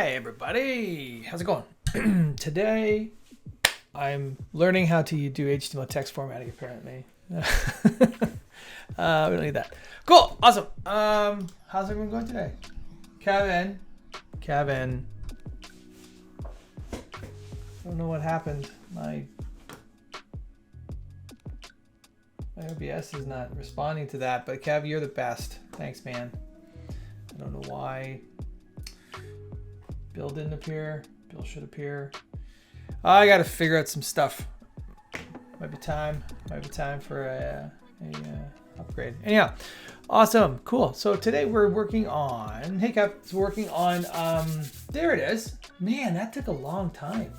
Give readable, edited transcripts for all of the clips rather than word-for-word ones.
Hi everybody, how's it going? Today I'm learning how to do HTML text formatting apparently. We don't need that. Cool, awesome. How's everyone going today? Kevin. I don't know what happened. My OBS is not responding to that, but Kev, you're the best. Thanks, man. I don't know why. Bill didn't appear. Bill should appear. I got to figure out some stuff. Might be time for a upgrade. Anyhow, awesome, cool. So today we're working on. Hey, Kev, it's working on. There it is. Man, that took a long time.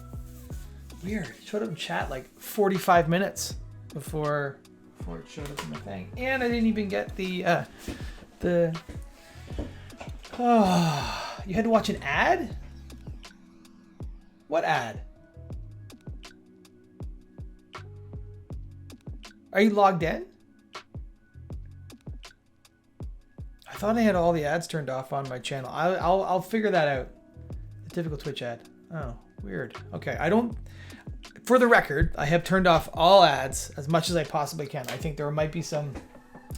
Weird. It showed up in chat like 45 minutes before it showed up in the thing, and I didn't even get the. Oh, you had to watch an ad? What ad? Are you logged in? I thought I had all the ads turned off on my channel. I'll figure that out. The typical Twitch ad. Oh, weird. Okay, I don't. For the record, I have turned off all ads as much as I possibly can. I think there might be some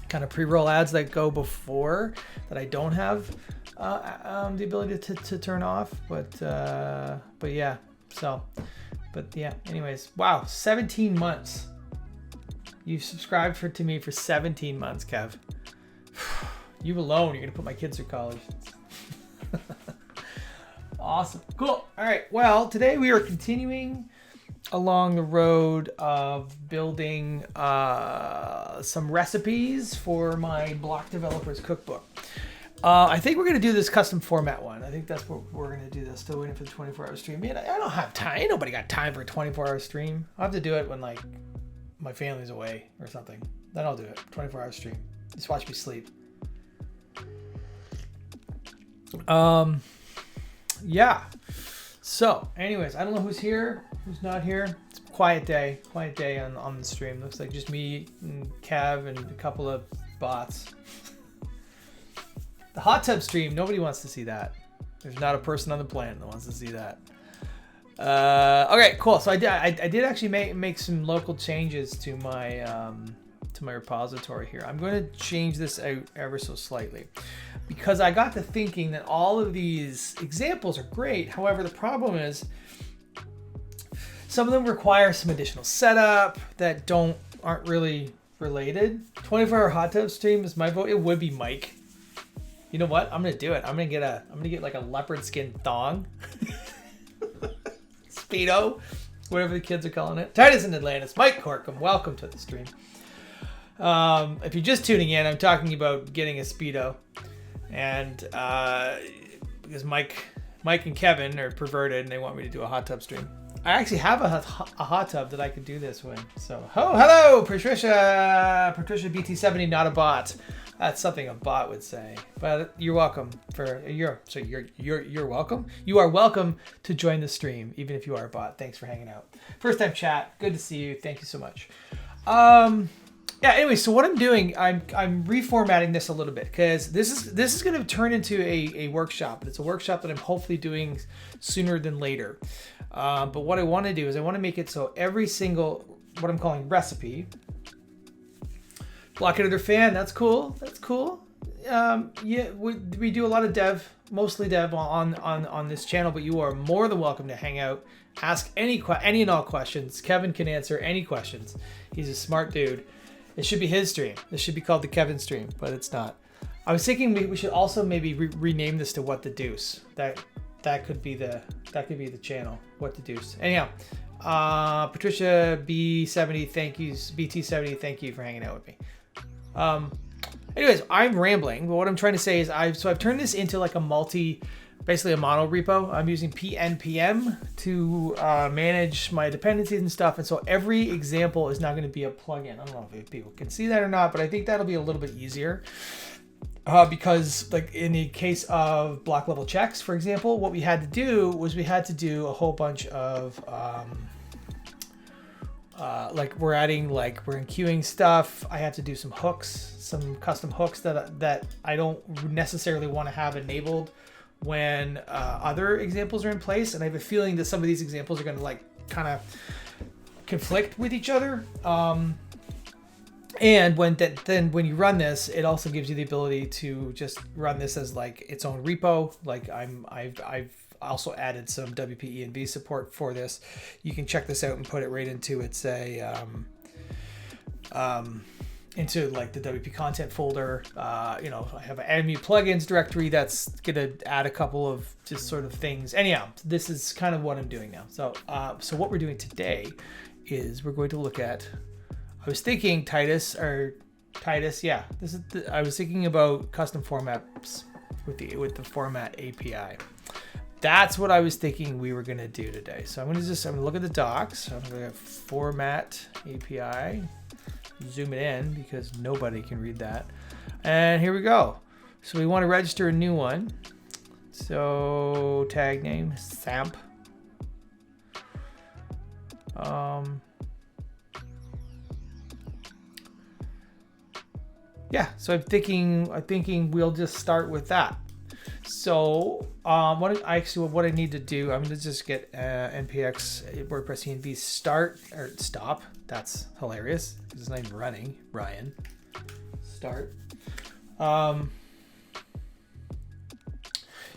kind of pre-roll ads that go before that I don't have the ability to turn off, but yeah. So, but yeah. Anyways, wow, 17 months. You've subscribed to me for 17 months, Kev. You alone, you're gonna put my kids through college. Awesome, cool. All right. Well, today we are continuing along the road of building some recipes for my block developers cookbook. I think we're going to do this custom format one. I think that's what we're going to do. This. Still waiting for the 24-hour stream. Man, I don't have time. Ain't nobody got time for a 24-hour stream. I'll have to do it when like my family's away or something. Then I'll do it. 24-hour stream. Just watch me sleep. Yeah. So, anyways, I don't know who's here, who's not here. It's a quiet day on the stream. Looks like just me and Cav and a couple of bots. The hot tub stream, nobody wants to see that. There's not a person on the planet that wants to see that. Okay, cool. So I did actually make some local changes to my repository here. I'm going to change this out ever so slightly because I got to thinking that all of these examples are great. However, the problem is some of them require some additional setup that aren't really related. 24-hour hot tub stream is my vote. It would be Mike. You know what? I'm gonna do it. I'm gonna get like a leopard skin thong, Speedo, whatever the kids are calling it. Titus in Atlantis, Mike Corkum, welcome to the stream. If you're just tuning in, I'm talking about getting a Speedo, and because Mike and Kevin are perverted and they want me to do a hot tub stream. I actually have a hot tub that I could do this with. So, hello, Patricia BT70, not a bot. That's something a bot would say. But you're welcome you're welcome. You are welcome to join the stream, even if you are a bot. Thanks for hanging out. First time chat. Good to see you. Thank you so much. Yeah, anyway, so what I'm doing, I'm reformatting this a little bit because this is going to turn into a workshop. It's a workshop that I'm hopefully doing sooner than later. But what I want to do is I want to make it so every single, what I'm calling recipe, Block Editor fan, that's cool. Yeah, we do a lot of dev, mostly dev on this channel, but you are more than welcome to hang out, ask any and all questions. Kevin can answer any questions. He's a smart dude. It should be his stream. This should be called the Kevin stream, but it's not. I was thinking we should also maybe rename this to What the Deuce. That could be the channel. What the Deuce. Anyhow, Patricia B70, thank you. BT70, thank you for hanging out with me. Anyways, I'm rambling, but what I'm trying to say is I've turned this into like basically a mono repo. I'm using pnpm to manage my dependencies and stuff, and so every example is now going to be a plugin. I don't know if people can see that or not, but I think that'll be a little bit easier because, like in the case of block level checks, for example, what we had to do was we had to do a whole bunch of we're enqueuing stuff. I have to do some hooks, some custom hooks that I don't necessarily want to have enabled when other examples are in place. And I have a feeling that some of these examples are going to like kind of conflict with each other. And then when you run this, it also gives you the ability to just run this as like its own repo. Like I've also added some WP-E&V support for this. You can check this out and put it right into into like the WP content folder. I have an enemy plugins directory that's gonna add a couple of just sort of things. Anyhow, this is kind of what I'm doing now. So what we're doing today is we're going to look at. I was thinking Titus. Yeah. I was thinking about custom formats with the format API. That's what I was thinking we were gonna do today. So I'm gonna look at the docs. I'm gonna format API. Zoom it in because nobody can read that. And here we go. So we want to register a new one. So tag name SAMP. Yeah, so I'm thinking we'll just start with that. So what I need to do, I'm gonna just get npx WordPress env start or stop. That's hilarious. It's not even running. Ryan, start.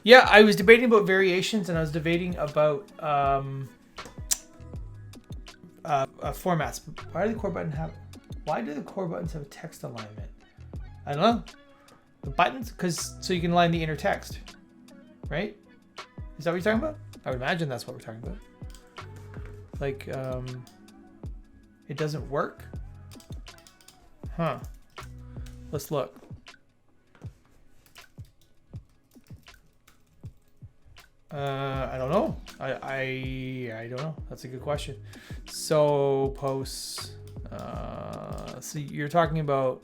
Yeah, I was debating about variations, and I was debating about formats. Why do the core buttons have a text alignment? I don't know. The buttons, so you can align the inner text, right? Is that what you're talking about? I would imagine that's what we're talking about. Like, it doesn't work? Huh. Let's look. I don't know. I don't know. That's a good question. So posts. So you're talking about.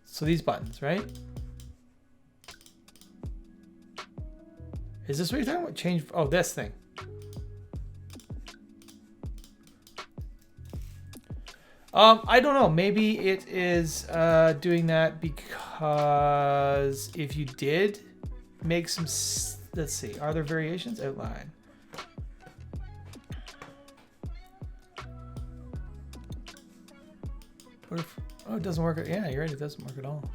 So these buttons, right? Is this what you're talking about? Change. Oh, this thing. I don't know. Maybe it is doing that because if you did make some. Let's see. Are there variations? Outline. What if? Oh, it doesn't work. Yeah, you're right. It doesn't work at all.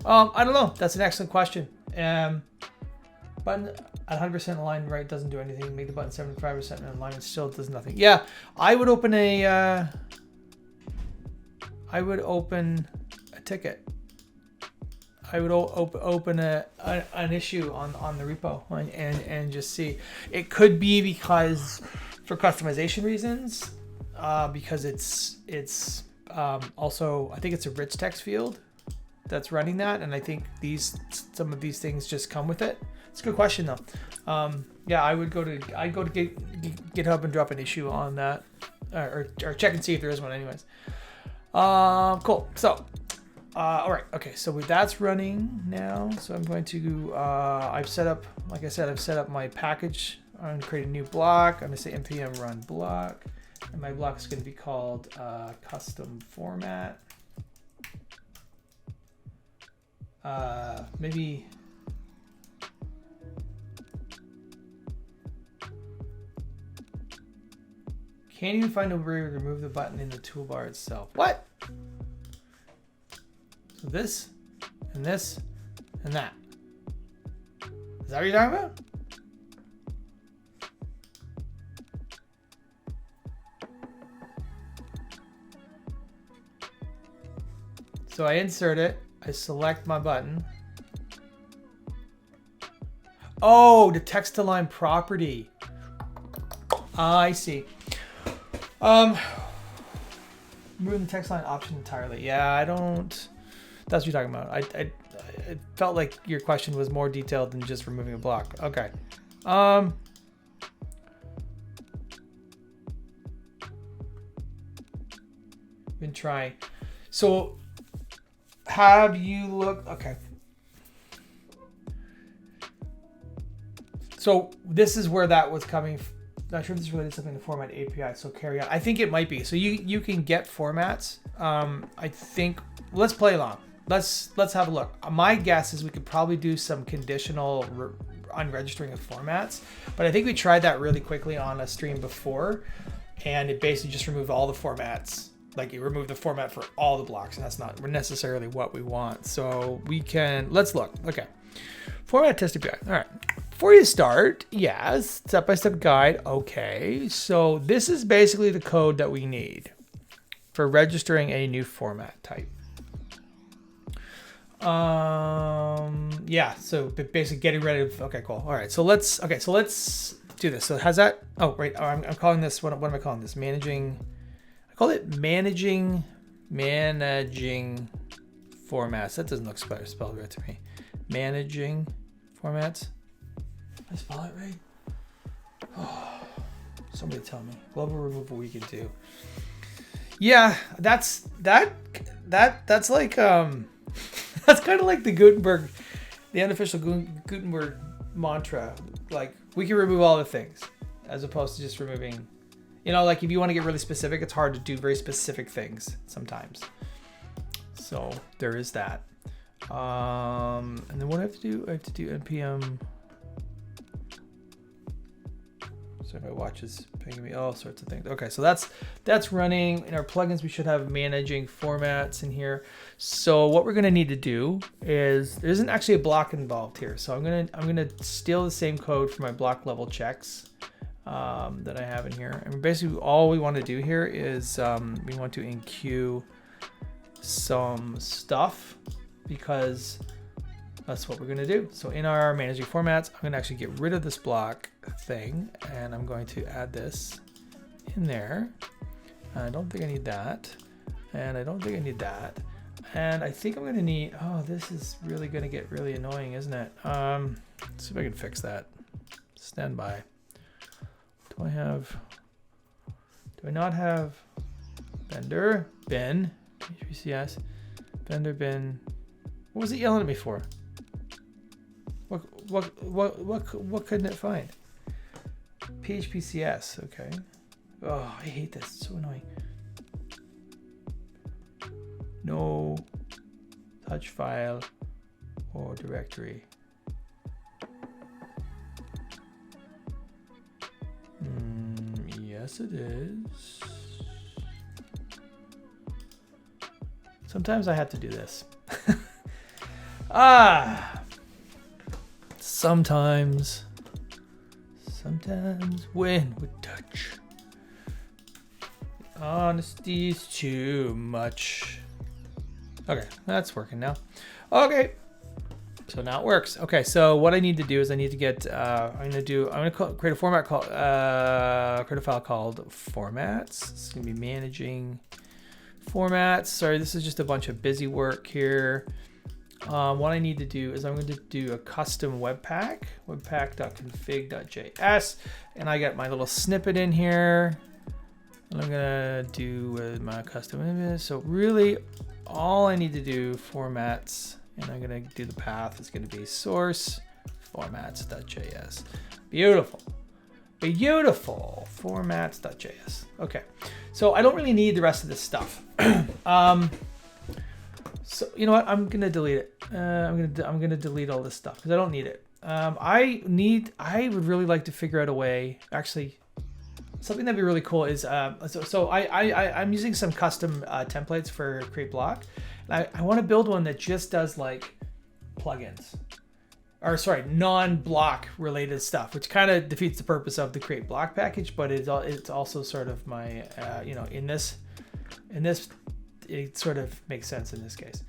I don't know. That's an excellent question. Button at 100% aligned right doesn't do anything. Make the button 75% in alignment, still does nothing. Yeah, I would open a. I would open a ticket. I would open an issue on the repo and just see. It could be because for customization reasons, because it's. Also, I think it's a rich text field that's running that, and I think some of these things just come with it. It's a good question though. Yeah, I'd go to GitHub and drop an issue on that, or check and see if there is one, anyways. Cool. So, all right, okay. So that's running now. So I'm going to I've set up my package. I'm going to create a new block. I'm going to say npm run block. And my block is going to be called custom format. Maybe can't even find a way to remove the button in the toolbar itself. What? So this and this and that. Is that what you're talking about? So I insert it, I select my button. Oh, the text align property. I see. Remove the text line option entirely. Yeah, I don't. That's what you're talking about. I felt like your question was more detailed than just removing a block. Okay. Been trying. So. Have you looked? Okay. So this is where that was coming. Not sure if this is related to something in the format API. So carry on. I think it might be. So you can get formats. I think. Let's play along. let's have a look. My guess is we could probably do some conditional unregistering of formats, but I think we tried that really quickly on a stream before, and it basically just removed all the formats. Like you remove the format for all the blocks, and that's not necessarily what we want. So we can, let's look. Okay, format test API. All right, before you start, yes, step-by-step guide. Okay, so this is basically the code that we need for registering a new format type. Yeah, so basically getting rid of, okay, cool. All right, so let's do this. So has that, oh, right, I'm calling this, what am I calling this? Managing, I call it managing formats. That doesn't look spelled right to me. Managing formats. Did I spell it right? Oh, somebody tell me. Global removal we can do. Yeah, that's like that's kind of like the Gutenberg, the unofficial Gutenberg mantra. Like we can remove all the things as opposed to just removing, you know, like if you want to get really specific, it's hard to do very specific things sometimes. So there is that. And then what do I have to do? I have to do npm. So my watch is pinging me all sorts of things. Okay, so that's running. In our plugins, we should have managing formats in here. So what we're gonna need to do is, there isn't actually a block involved here. So I'm gonna steal the same code for my block level checks that I have in here. And basically all we want to do here is we want to enqueue some stuff, because that's what we're going to do. So in our managing formats, I'm going to actually get rid of this block thing, and I'm going to add this in there. I don't think I need that, and I don't think I need that, and I think I'm going to need, oh, this is really going to get really annoying, isn't it? Let's see if I can fix that. Stand by. Do I not have vendor bin, HPCS, vendor bin? What was it yelling at me for? What couldn't it find? PHPCS, okay. Oh, I hate this, it's so annoying. No touch file or directory. Yes, it is. Sometimes I have to do this. Sometimes when we touch, honesty's too much. Okay, that's working now. Okay, so now it works. Okay, so what I need to do is I need to get, I'm gonna create a format called, create a file called formats. It's gonna be managing formats. Sorry, this is just a bunch of busy work here. What I need to do is I'm going to do a custom webpack, webpack.config.js, and I got my little snippet in here. And I'm gonna do my custom image. So really, all I need to do formats, and I'm gonna do the path is going to be source formats.js. Beautiful. Beautiful formats.js. Okay, so I don't really need the rest of this stuff. So you know what? I'm gonna delete it. I'm gonna delete all this stuff because I don't need it. I would really like to figure out a way. Actually, something that'd be really cool is I'm using some custom templates for Create Block. And I want to build one that just does like plugins, or sorry, non-block related stuff, which kind of defeats the purpose of the Create Block package. But it's also sort of my you know, in this. It sort of makes sense in this case.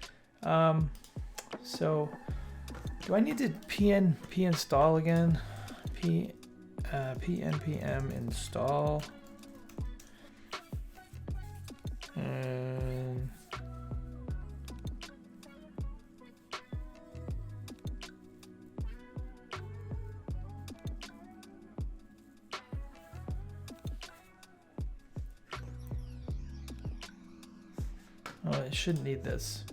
So do I need to install again? npm install. And oh, it shouldn't need this.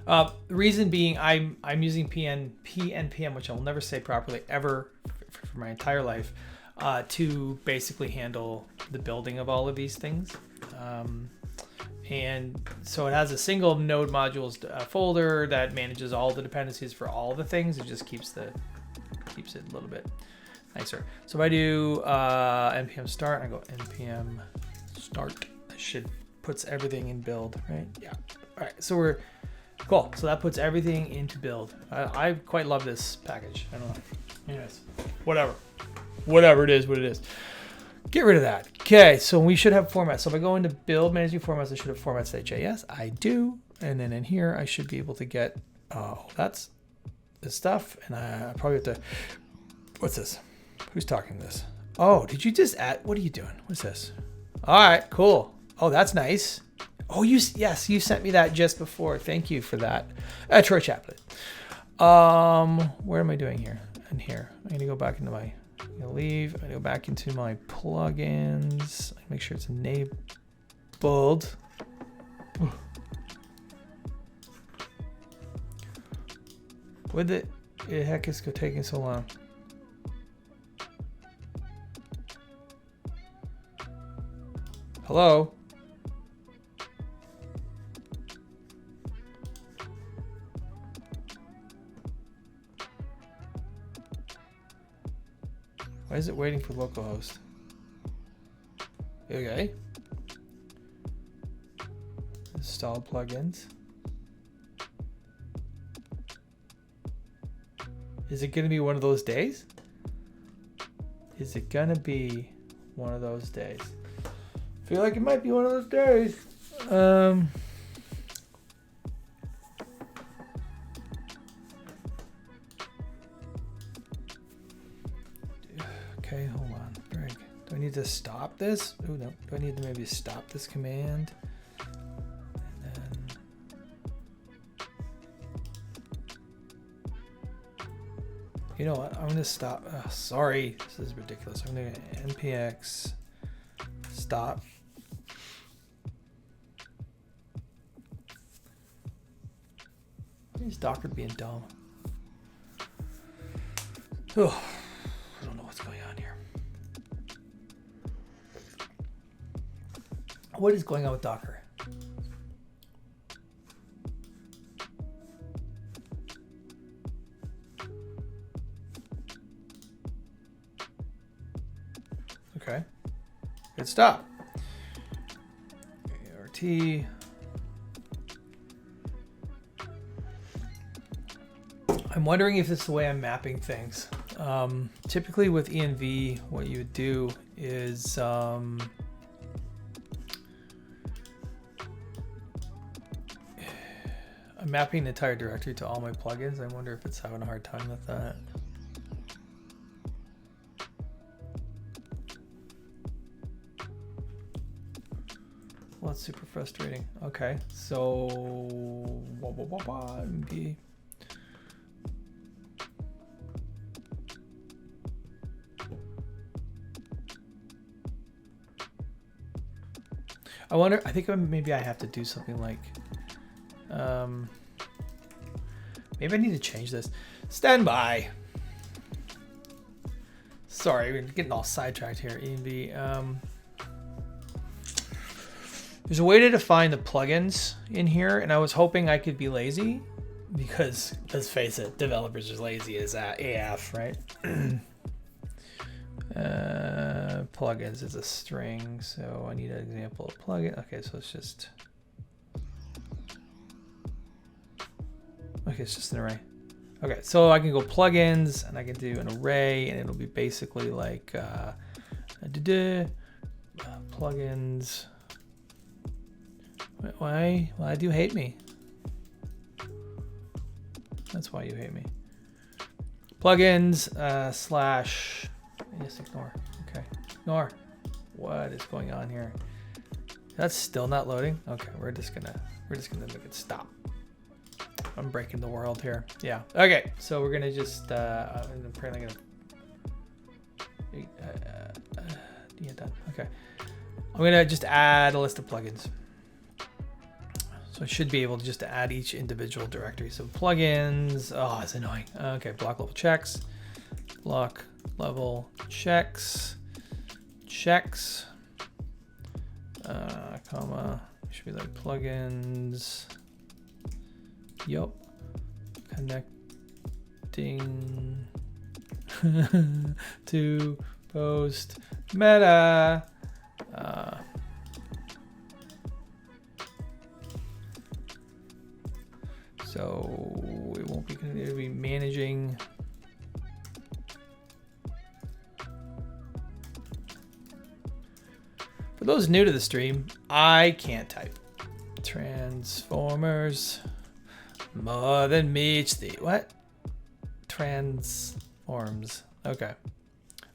The reason being, I'm using npm, which I'll never say properly ever for my entire life, to basically handle the building of all of these things. And so it has a single node modules folder that manages all the dependencies for all the things. It just keeps it a little bit nicer. So if I do npm start, I go npm start, that should puts everything in build, right? Yeah. All right, so we're cool. So that puts everything into build. I quite love this package. I don't know. Anyways, whatever it is, what it is. Get rid of that. Okay, so we should have formats. So if I go into build managing formats, I should have formats.js. I do. And then in here, I should be able to get, that's the stuff. And I probably have to, what's this? Who's talking this? Oh, did you just add, what are you doing? What's this? All right, cool. Oh, that's nice. Oh, yes, you sent me that just before. Thank you for that. Troy Chaplin. Where am I doing here? In here. I'm going to go back into my, I'm going to leave. I'm going to go back into my plugins. Make sure it's enabled. What the heck is taking so long? Hello? Why is it waiting for localhost? Okay. Install plugins. Is it going to be one of those days? Is it going to be one of those days? I feel like it might be one of those days. Okay, hold on. Break. Do I need to stop this? Oh no. Do I need to maybe stop this command? And then you know what? I'm gonna stop. Oh, sorry, this is ridiculous. I'm gonna npx stop. Is Docker being dumb? Oh, I don't know what's going on here. What is going on with Docker? Okay. Good stop. ART. I'm wondering if it's the way I'm mapping things. Typically with env, what you would do is I'm mapping the entire directory to all my plugins. I wonder if it's having a hard time with that. Well, that's super frustrating. Okay, so env. I wonder, I think maybe I have to do something like, maybe I need to change this. Stand by. Sorry, we're getting all sidetracked here. env. There's a way to define the plugins in here, and I was hoping I could be lazy because, let's face it, developers are lazy as AF, right? Plugins is a string, so I need an example of plugin. Okay, so it's just, okay, it's just an array. Okay, so I can go plugins and I can do an array, and it'll be basically like plugins. Why do you hate me? That's why you hate me. Plugins slash, just ignore. Okay, ignore. What is going on here? That's still not loading. Okay, we're just gonna make it stop. I'm breaking the world here. Yeah. Okay, so we're gonna just I'm apparently gonna yeah, done. Okay, I'm gonna just add a list of plugins. So I should be able to just add each individual directory. So plugins, oh, it's annoying. Okay, block level checks, block level checks, comma, Should be like plugins. Yup. Connecting to post meta. So it won't be, it'll be managing. For those new to the stream, I can't type. Transformers more than meets the what? Transforms. Okay.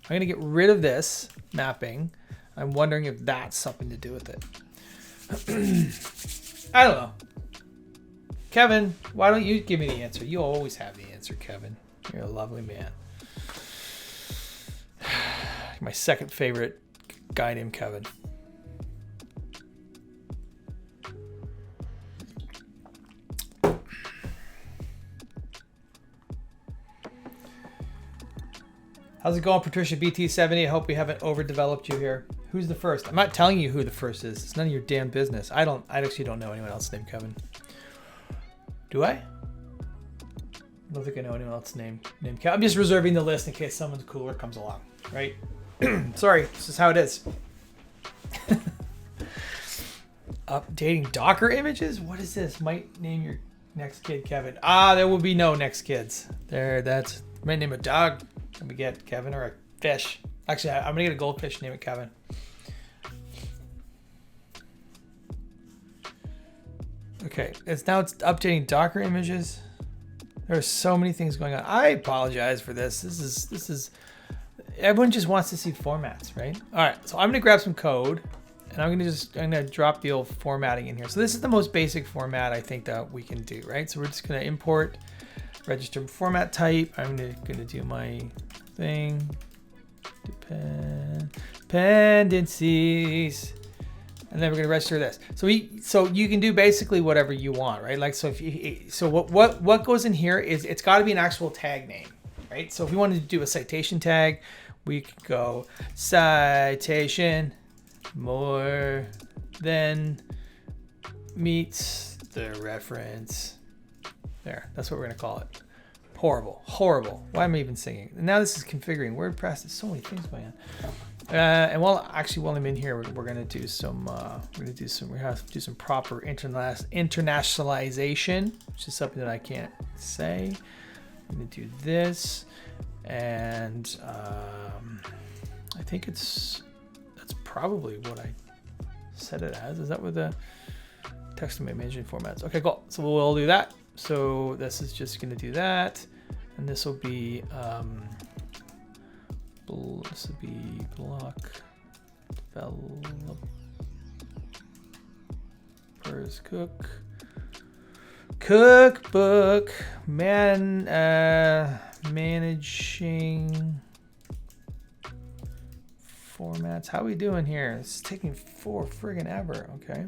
I'm gonna get rid of this mapping. I'm wondering if that's something to do with it. I don't know. Kevin, why don't you give me the answer? You always have the answer, Kevin. You're a lovely man. My second favorite guy named Kevin. How's it going, Patricia BT70? I hope we haven't overdeveloped you here. Who's the first? I'm not telling you who the first is. It's none of your damn business. I actually don't know anyone else named Kevin. Do I? I don't think I know anyone else named Kevin. I'm just reserving the list in case someone cooler comes along, right? Sorry, this is how it is. Updating Docker images? What is this? Might name your next kid Kevin. There will be no next kids. Might name a dog. Can we get Kevin, or a fish? Actually, I'm gonna get a goldfish, name it Kevin. Okay, it's updating Docker images. There are so many things going on. I apologize for this. This is everyone just wants to see formats, right? All right, so I'm gonna grab some code, and I'm gonna drop the old formatting in here. So this is the most basic format I think that we can do, right? So we're just gonna import register format type. I'm gonna do my thing. Dependencies. And then we're gonna register this. So you can do basically whatever you want, right? Like what goes in here is it's got to be an actual tag name, right? So if we wanted to do a citation tag, we could go citation more than meets the reference. There, that's what we're gonna call it. Horrible. Why am I even singing? And now this is configuring WordPress. There's so many things going on. And while I'm in here, we're gonna do some proper internationalization, which is something that I can't say. I'm gonna do this, and I think that's probably what I set it as. Is that what the text and image formats? Okay, cool. So we'll do that. So this is just gonna do that, and this will be block developers cookbook managing formats. How are we doing here? It's taking friggin' ever. Okay.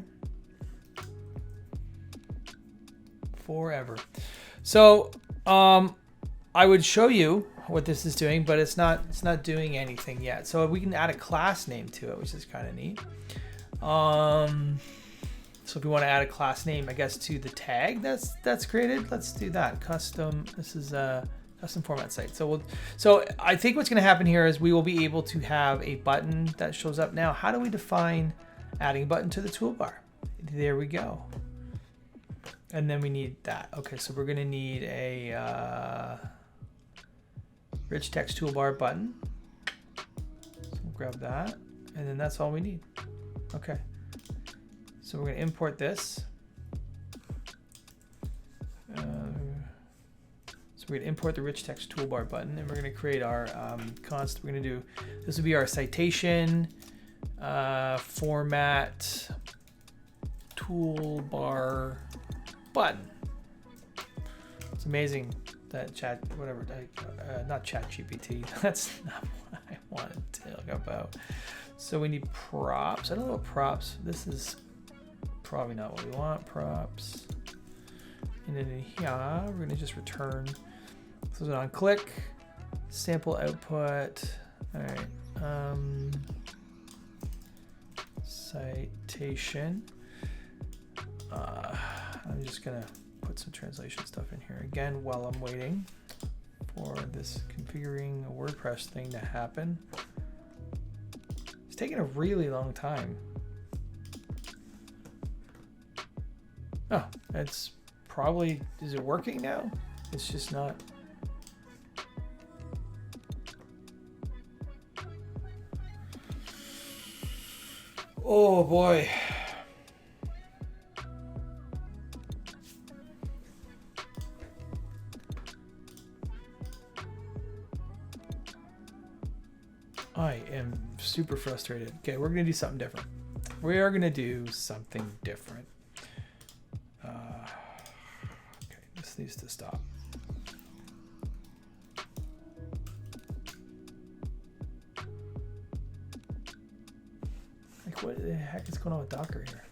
Forever. So I would show you what this is doing, but it's not doing anything yet. So we can add a class name to it, which is kind of neat. So if we want to add a class name, I guess, to the tag that's created, let's do that. Custom. This is a custom format site. So I think what's going to happen here is we will be able to have a button that shows up. Now, how do we define adding a button to the toolbar? There we go. And then we need that. Okay, so we're gonna need a rich text toolbar button. So we'll grab that, and then that's all we need. Okay. So we're gonna import this. So we're gonna import the rich text toolbar button, and we're gonna create our const. We're gonna do, this will be our citation format toolbar button. It's amazing that not ChatGPT. That's not what I wanted to talk about. So we need props. I don't know what props. This is probably not what we want. Props. And then in here, we're gonna just return. So on click, sample output. All right. Citation. I'm just gonna put some translation stuff in here again while I'm waiting for this configuring a WordPress thing to happen. It's taking a really long time. Oh, it's probably, is it working now? It's just not. Oh boy. I am super frustrated. Okay, we're gonna do something different. We are gonna do something different. Okay, this needs to stop. Like, what the heck is going on with Docker here?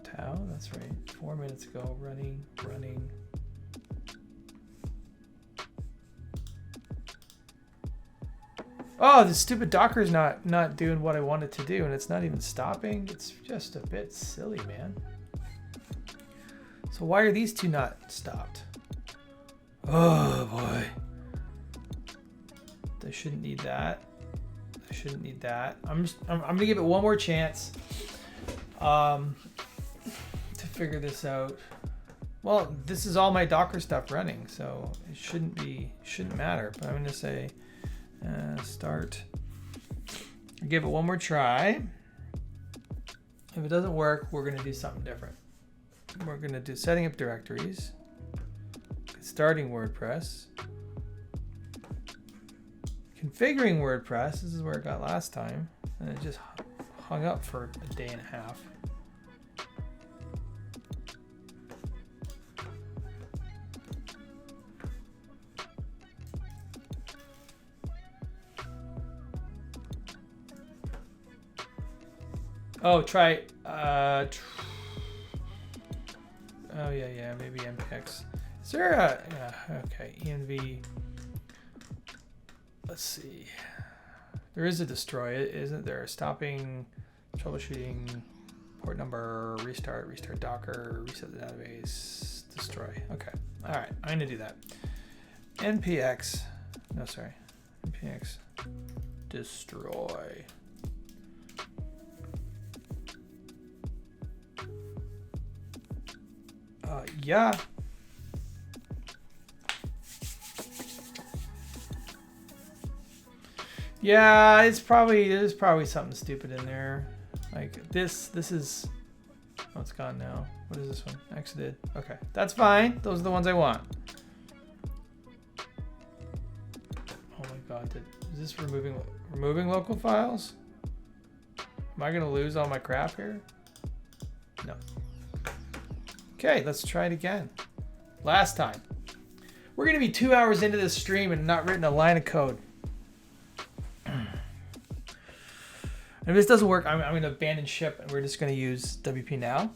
Tau, that's right. 4 minutes ago, running. Oh, the stupid Docker is not doing what I want it to do, and it's not even stopping. It's just a bit silly, man. So why are these two not stopped? Oh boy. I shouldn't need that. I shouldn't need that. I'm gonna give it one more chance to figure this out. Well, this is all my Docker stuff running, so it shouldn't matter. But I'm gonna say start. I'll give it one more try. If it doesn't work, we're gonna do something different. We're gonna do setting up directories, starting WordPress, configuring WordPress. This is where it got last time, and it just hung up for a day and a half. Oh, try. Oh yeah, maybe MPX. Is there a? Yeah, okay, env. Let's see. There is a destroy, isn't there? Stopping, troubleshooting, port number, restart Docker, reset the database, destroy. Okay. All right. I'm gonna do that. npx. No, sorry. npx destroy. Yeah. Yeah, there's probably something stupid in there. Like this is, oh, it's gone now. What is this one? Exited. Okay, that's fine. Those are the ones I want. Oh my God, is this removing local files? Am I gonna lose all my crap here? No. Okay, let's try it again. Last time. We're gonna be 2 hours into this stream and not written a line of code. If this doesn't work, I'm going to abandon ship and we're just going to use WP now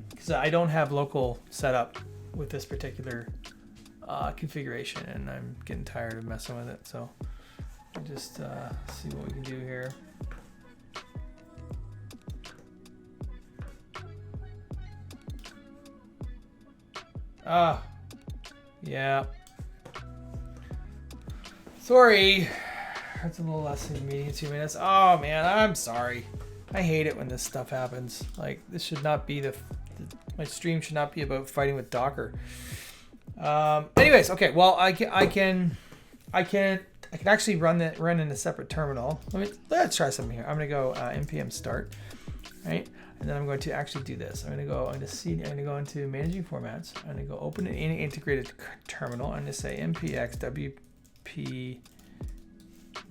because I don't have local set up with this particular configuration, and I'm getting tired of messing with it. So we'll just see what we can do here. Yeah. Sorry. It's a little less than meeting in 2 minutes. Oh man, I'm sorry. I hate it when this stuff happens. Like, this should not be my stream should not be about fighting with Docker. Anyways, okay. Well, I can actually run in a separate terminal. Let's try something here. I'm gonna go npm start, right? And then I'm going to actually do this. I'm gonna go into managing formats. I'm gonna go open an integrated terminal. I'm gonna say npx wp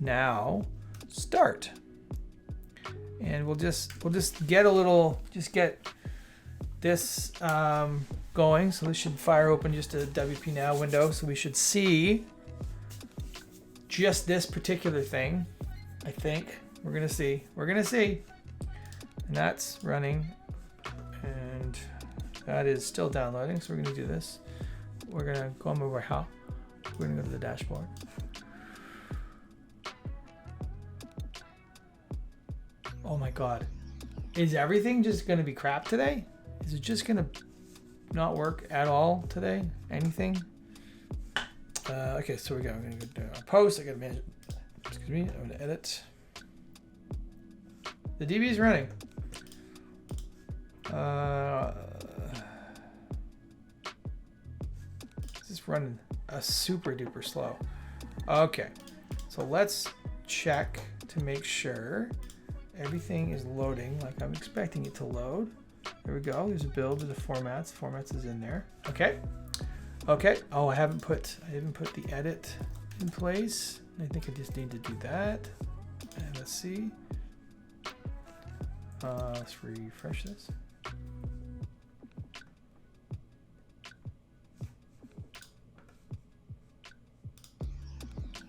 now start, and we'll just get this going. So this should fire open just a WP now window. So we should see just this particular thing. I think we're gonna see, and that's running, and that is still downloading. So we're gonna do this. We're gonna go over how. We're gonna go to the dashboard. Oh my God. Is everything just going to be crap today? Is it just going to not work at all today? Anything? Okay, so I'm going to go to post. I got to manage. Excuse me. I'm going to edit. The DB is running. This is running super duper slow. Okay, so let's check to make sure everything is loading like I'm expecting it to load. There we go. There's a build with the formats. Formats is in there. Okay. Okay. Oh, I didn't put the edit in place. I think I just need to do that. And let's see. Let's refresh this.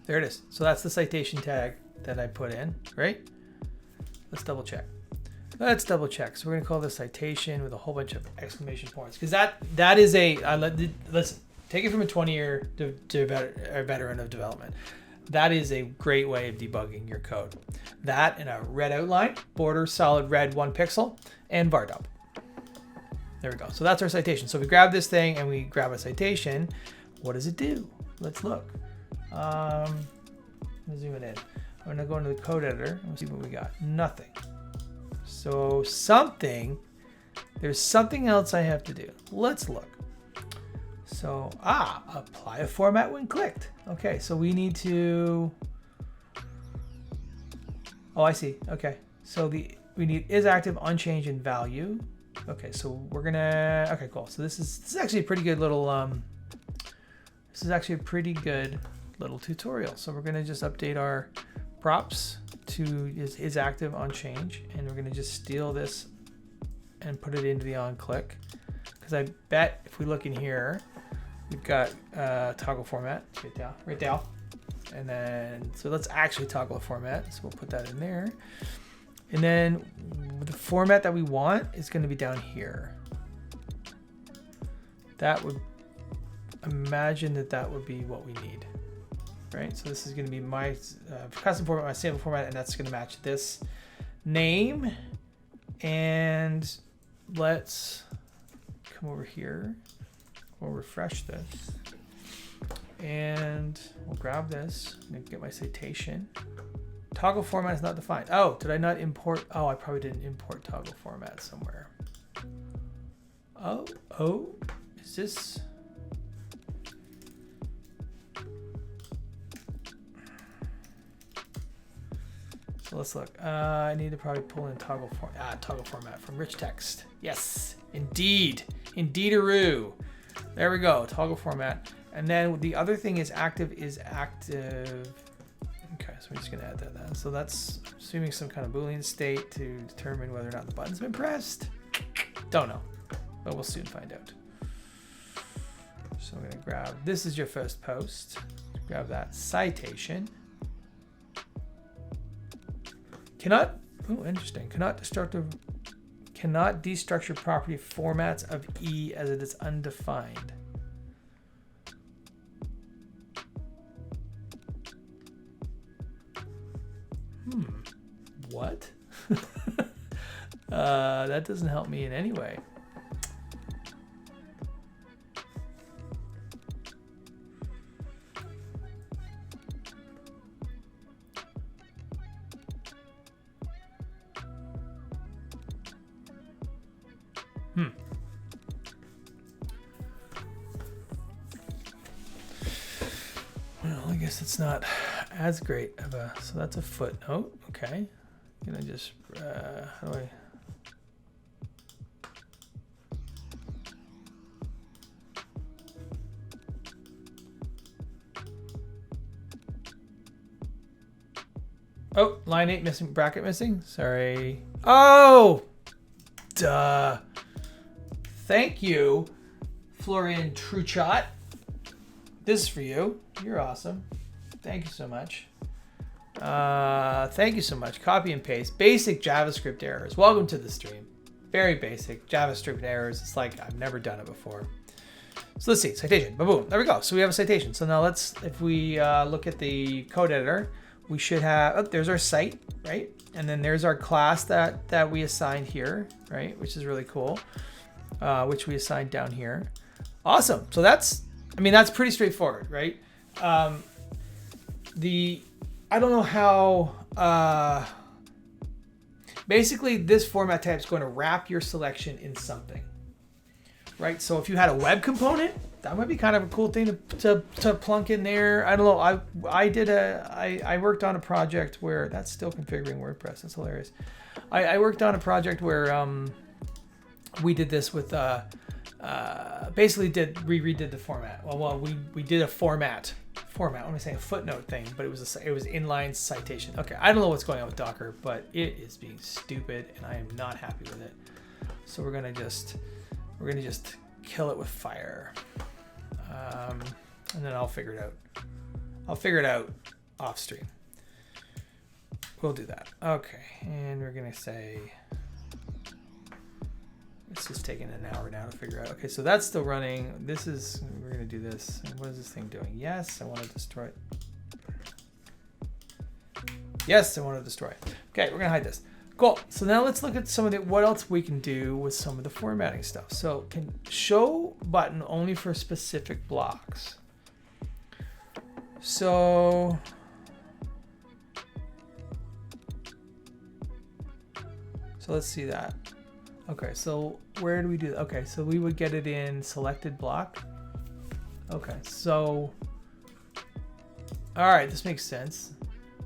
There it is. So that's the citation tag that I put in, right? Let's double check. Let's double check. So we're going to call this citation with a whole bunch of exclamation points, because that is a listen. Take it from a 20-year veteran of development. That is a great way of debugging your code. That and a red outline, border solid red 1 pixel, and var dump. There we go. So that's our citation. So if we grab this thing and we grab a citation, what does it do? Let's look. Let me zoom it in. I'm gonna go into the code editor and see what we got. Nothing. So there's something else I have to do. Let's look. So, apply a format when clicked. Okay, so we need to, oh, I see. Okay, so we need is active, unchanged, and value. Okay, so we're gonna, okay, cool. So this is actually a pretty good little, tutorial. So we're gonna just update our props to is active, unchanged, and we're gonna just steal this and put it into the on click. Because I bet if we look in here, we've got toggle format right down. And then, so let's actually toggle a format. So we'll put that in there. And then the format that we want is going to be down here. That would, imagine that would be what we need, right? So this is going to be my custom format, my sample format, and that's going to match this name. And let's come over here. We'll refresh this and we'll grab this and get my citation. Toggle format is not defined. Oh, did I not import? Oh, I probably didn't import toggle format somewhere. Oh, is this? So let's look. I need to probably pull in toggle format from rich text. Yes, indeed-aroo. There we go, toggle format. And then the other thing is active is active. Okay, so we're just gonna add that. So that's assuming some kind of Boolean state to determine whether or not the button's been pressed. Don't know, but we'll soon find out. So I'm gonna grab, this is your first post. Grab that citation. Interesting. Cannot destructure property formats of E as it is undefined. What? That doesn't help me in any way. Well, I guess it's not as great of a, so that's a footnote. Okay. I'm gonna just, how do I? Oh, line 8 missing, bracket missing. Sorry. Oh, duh. Thank you, Florian Truchot. This is for you. You're awesome. Thank you so much. Thank you so much. Copy and paste. Basic JavaScript errors. Welcome to the stream. Very basic JavaScript errors. It's like I've never done it before. So let's see. Citation. Boom. There we go. So we have a citation. So now let's, if we look at the code editor, we should have, oh, there's our site, right? And then there's our class that we assigned here, right? Which is really cool, which we assigned down here. Awesome. So that's pretty straightforward, right? I don't know how, basically this format type is going to wrap your selection in something, right? So if you had a web component, that might be kind of a cool thing to plunk in there. I don't know. I worked on a project where that's still configuring WordPress. That's hilarious. I worked on a project where we did this with basically redid the format. Well, we did a format. I'm gonna say a footnote thing, but it was inline citation. Okay, I don't know what's going on with Docker, but it is being stupid, and I am not happy with it. So we're gonna just kill it with fire. And then I'll figure it out. I'll figure it out off stream. We'll do that. Okay, and we're gonna say this is taking an hour now to figure out. Okay, so that's still running. We're gonna do this. And what is this thing doing? Yes, I want to destroy it. Yes, I want to destroy it. Okay, we're gonna hide this. Cool. So now let's look at what else we can do with some of the formatting stuff. So can show button only for specific blocks. So let's see that. Okay, so where do we do that? Okay, so we would get it in selected block. Okay, so all right, this makes sense.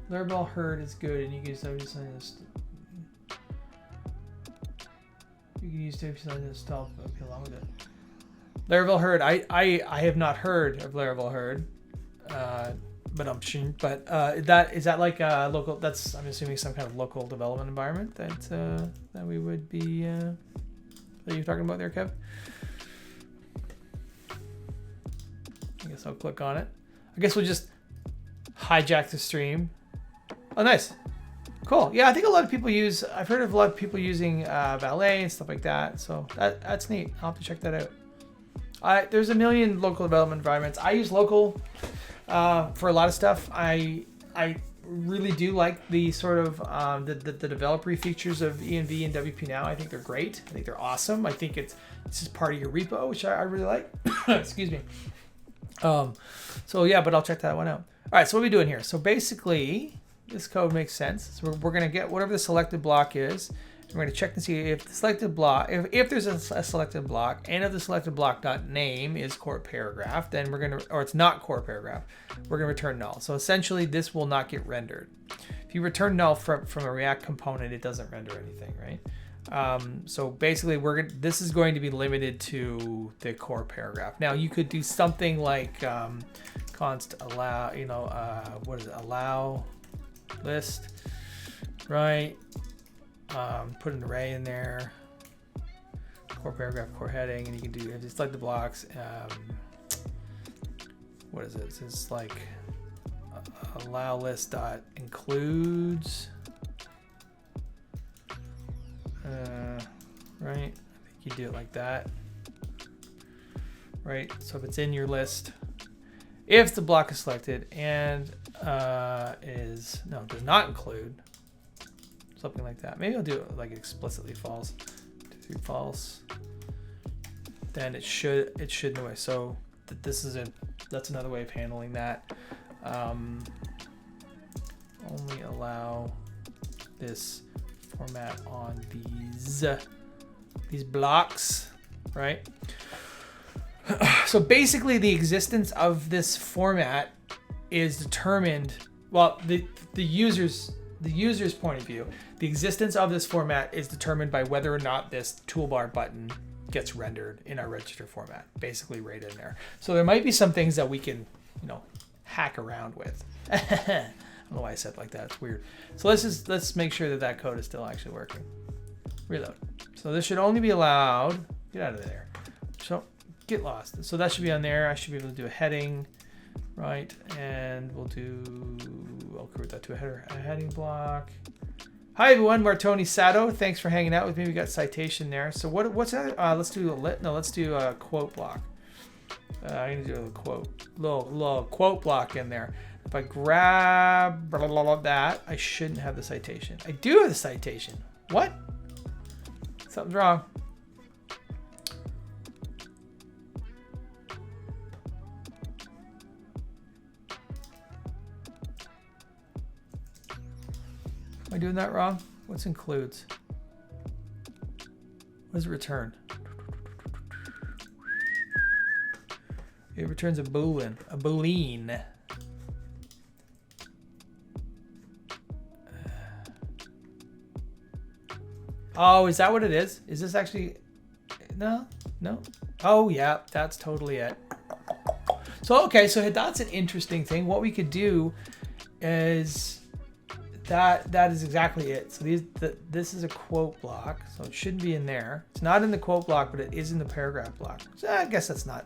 Laravel herd is good, and you can use this. You can use to install along with it. Laravel herd. I have not heard of Laravel herd, that is that like a local? That's, I'm assuming, some kind of local development environment that we would be that you're talking about there, Kev. I guess I'll click on it. I guess we'll just hijack the stream. Oh, nice. Cool. Yeah, I think I've heard of a lot of people using Valet and stuff like that. So that's neat. I'll have to check that out. There's a million local development environments. I use local for a lot of stuff. I really do like the sort of the developer features of ENV and WP Now. I think they're great. I think they're awesome. I think it's just part of your repo, which I really like. Excuse me. So yeah, but I'll check that one out. All right, so what are we doing here? So basically, this code makes sense. So we're going to get whatever the selected block is. We're going to check to see if the selected block, if there's a selected block, and if the selected block.name is core paragraph, then we're going to, or it's not core paragraph, we're going to return null. So essentially, this will not get rendered. If you return null from a React component, it doesn't render anything, right? So basically, this is going to be limited to the core paragraph. Now, you could do something like const allow, what is it? Allow list, right? Put an array in there, core paragraph, core heading, and you can do, if it's like the blocks, what is it? It's like allow list dot includes, right? I think you do it like that, right? So if it's in your list, if the block is selected and does not include, something like that. Maybe I'll do it like explicitly false, false. Then it should in a way. So that's another way of handling that. Only allow this format on these blocks, right? So basically, the existence of this format is determined. Well, the user's point of view, the existence of this format is determined by whether or not this toolbar button gets rendered in our register format, basically right in there. So there might be some things that we can, hack around with. I don't know why I said it like that. It's weird. So let's make sure that code is still actually working. Reload. So this should only be allowed. Get out of there. So get lost. So that should be on there. I should be able to do a heading, right? And I'll convert that to a heading block. Hi everyone, Martoni Sato. Thanks for hanging out with me. We got citation there. So what's that? Let's do a quote block. I'm gonna do a little quote block in there. if I grab blah, blah, blah, that, I shouldn't have the citation. I do have the citation. What? Something's wrong. Am I doing that wrong? What's includes? What does it return? It returns a boolean. A boolean. Oh, is that what it is? Is this actually... No? No? Oh, yeah. That's totally it. So, okay. So that's an interesting thing. What we could do is... That is exactly it. So this is a quote block, so it shouldn't be in there. It's not in the quote block, but it is in the paragraph block. So I guess that's not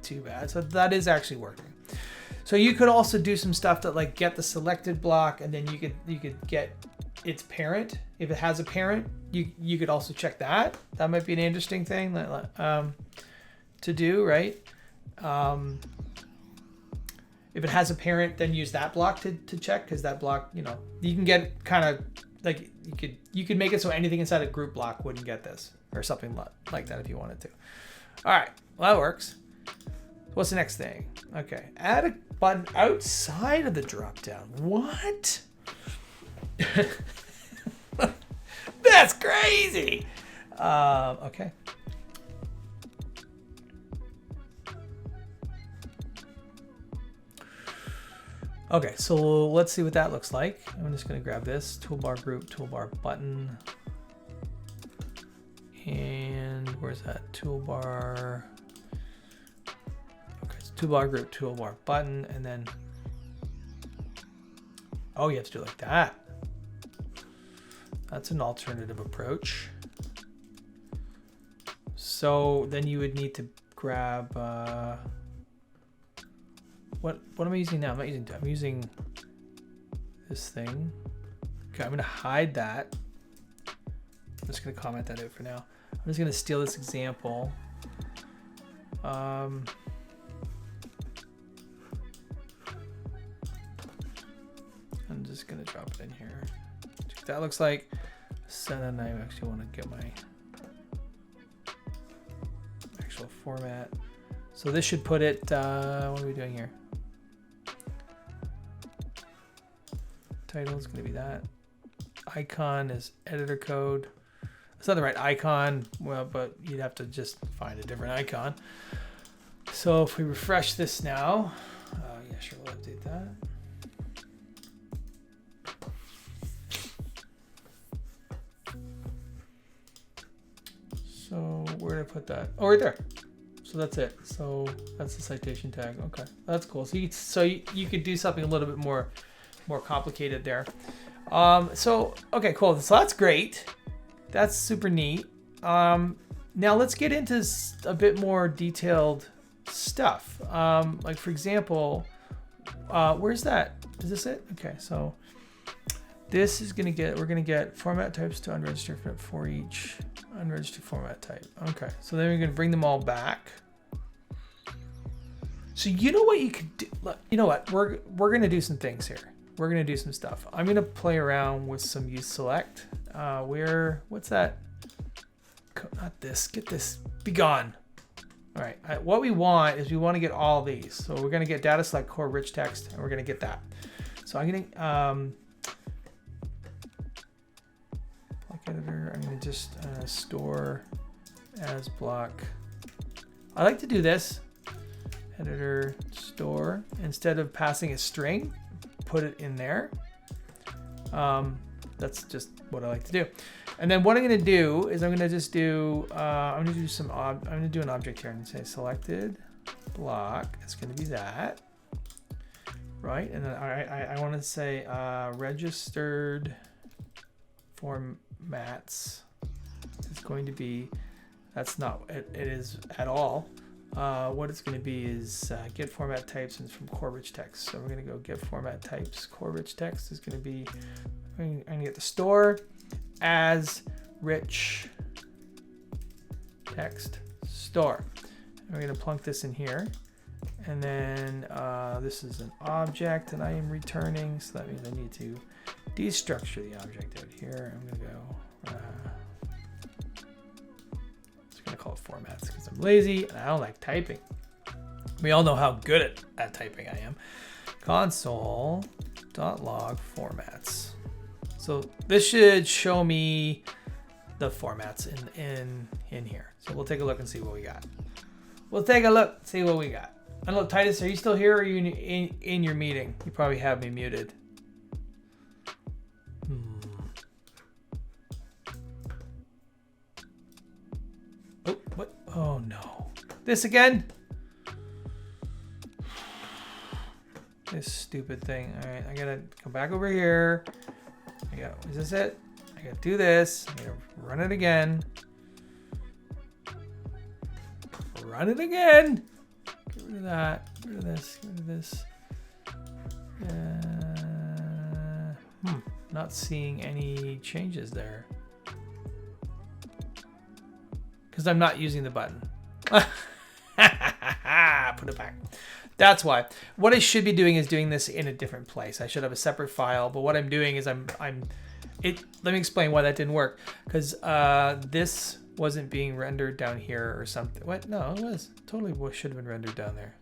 too bad. So that is actually working. So you could also do some stuff that like get the selected block, and then you could get its parent. If it has a parent, you could also check that. That might be an interesting thing to do, right? If it has a parent, then use that block to check, because that block, you know, you can get kind of like you could make it so anything inside a group block wouldn't get this or something like that if you wanted to. All right, well, that works. What's the next thing? Okay, add a button outside of the drop down. What? That's crazy. Okay. Okay, so let's see what that looks like. I'm just gonna grab this toolbar group, toolbar button. And where's that toolbar? Okay, so toolbar group, toolbar button, and then, oh, you have to do it like that. That's an alternative approach. So then you would need to grab, what am I using now? I'm using this thing. Okay, I'm gonna hide that. I'm just gonna comment that out for now. I'm just gonna steal this example. I'm just gonna drop it in here. That looks like. So then I actually want to get my actual format. So this should put it. What are we doing here? Title is going to be that. Icon is editor code. It's not the right icon, well, but you'd have to just find a different icon. So if we refresh this now, yeah, sure, we'll update that. So where did I put that? Oh, right there. So that's it. So that's the citation tag. Okay, that's cool. So you could do something a little bit more complicated there. So okay, cool. So that's great. That's super neat. Now let's get into a bit more detailed stuff. Like for example, where's that? Is this it? Okay, so this is we're gonna get format types to unregistered for each unregistered format type. Okay, so then we're gonna bring them all back. So you know what you could do? You know what? We're gonna do some things here. We're gonna do some stuff. I'm gonna play around with some use select. What's that? Not this. Get this. Be gone. All right. What we want is we want to get all these. So we're gonna get data select core rich text, and we're gonna get that. So I'm gonna block editor. I'm gonna just store as block. I like to do this. Editor store, instead of passing a string, put it in there. That's just what I like to do. And then what I'm going to do is I'm going to just do I'm going to do an object here and say selected block. It's going to be that, right? And then I want to say registered formats is going to be, that's not it is at all. What it's going to be is get format types and from core rich text. So we're going to go get format types. Core rich text is going to be, I'm going to get the store as rich text store. And we're going to plunk this in here. And then this is an object that I am returning. So that means I need to destructure the object out here. I'm gonna go, just gonna call it formats because I'm lazy and I don't like typing. We all know how good at typing I am. Console.log formats. So this should show me the formats in here. So we'll take a look and see what we got. We'll take a look, see what we got. I don't know, Titus, are you still here or are you in your meeting? You probably have me muted. Oh, what? Oh no. This again? This stupid thing. All right, I gotta come back over here. Is this it? I gotta do this. I gotta run it again. Run it again. Get rid of that. Get rid of this. Get rid of this. Not seeing any changes there. Because I'm not using the button. Put it back. That's why. What I should be doing is doing this in a different place. I should have a separate file, but what I'm doing is let me explain why that didn't work. Because this wasn't being rendered down here or something. What? No, it was. Totally should have been rendered down there.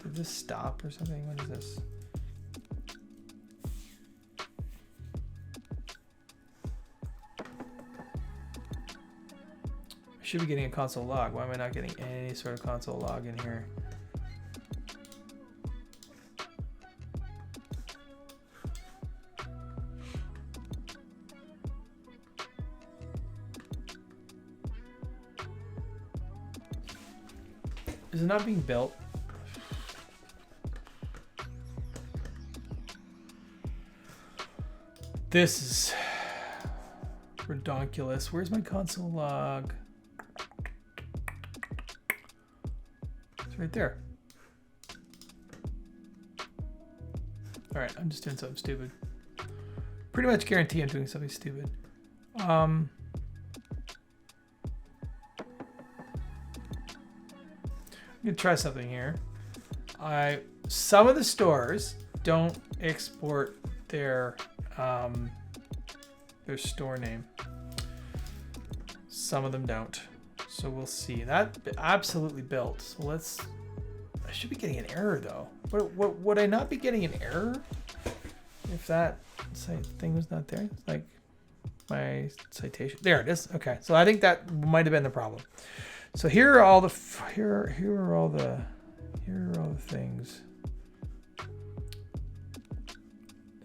Did this stop or something? What is this? I should be getting a console log. Why am I not getting any sort of console log in here? Is it not being built? This is redonkulous. Where's my console log? It's right there. All right, I'm just doing something stupid. Pretty much guarantee I'm doing something stupid. I'm gonna try something here. Some of the stores don't export their store name. Some of them don't. So we'll see. That absolutely built. So I should be getting an error though. Would I not be getting an error if that thing was not there? It's like my citation. There it is. Okay. So I think that might have been the problem. So here are all the things.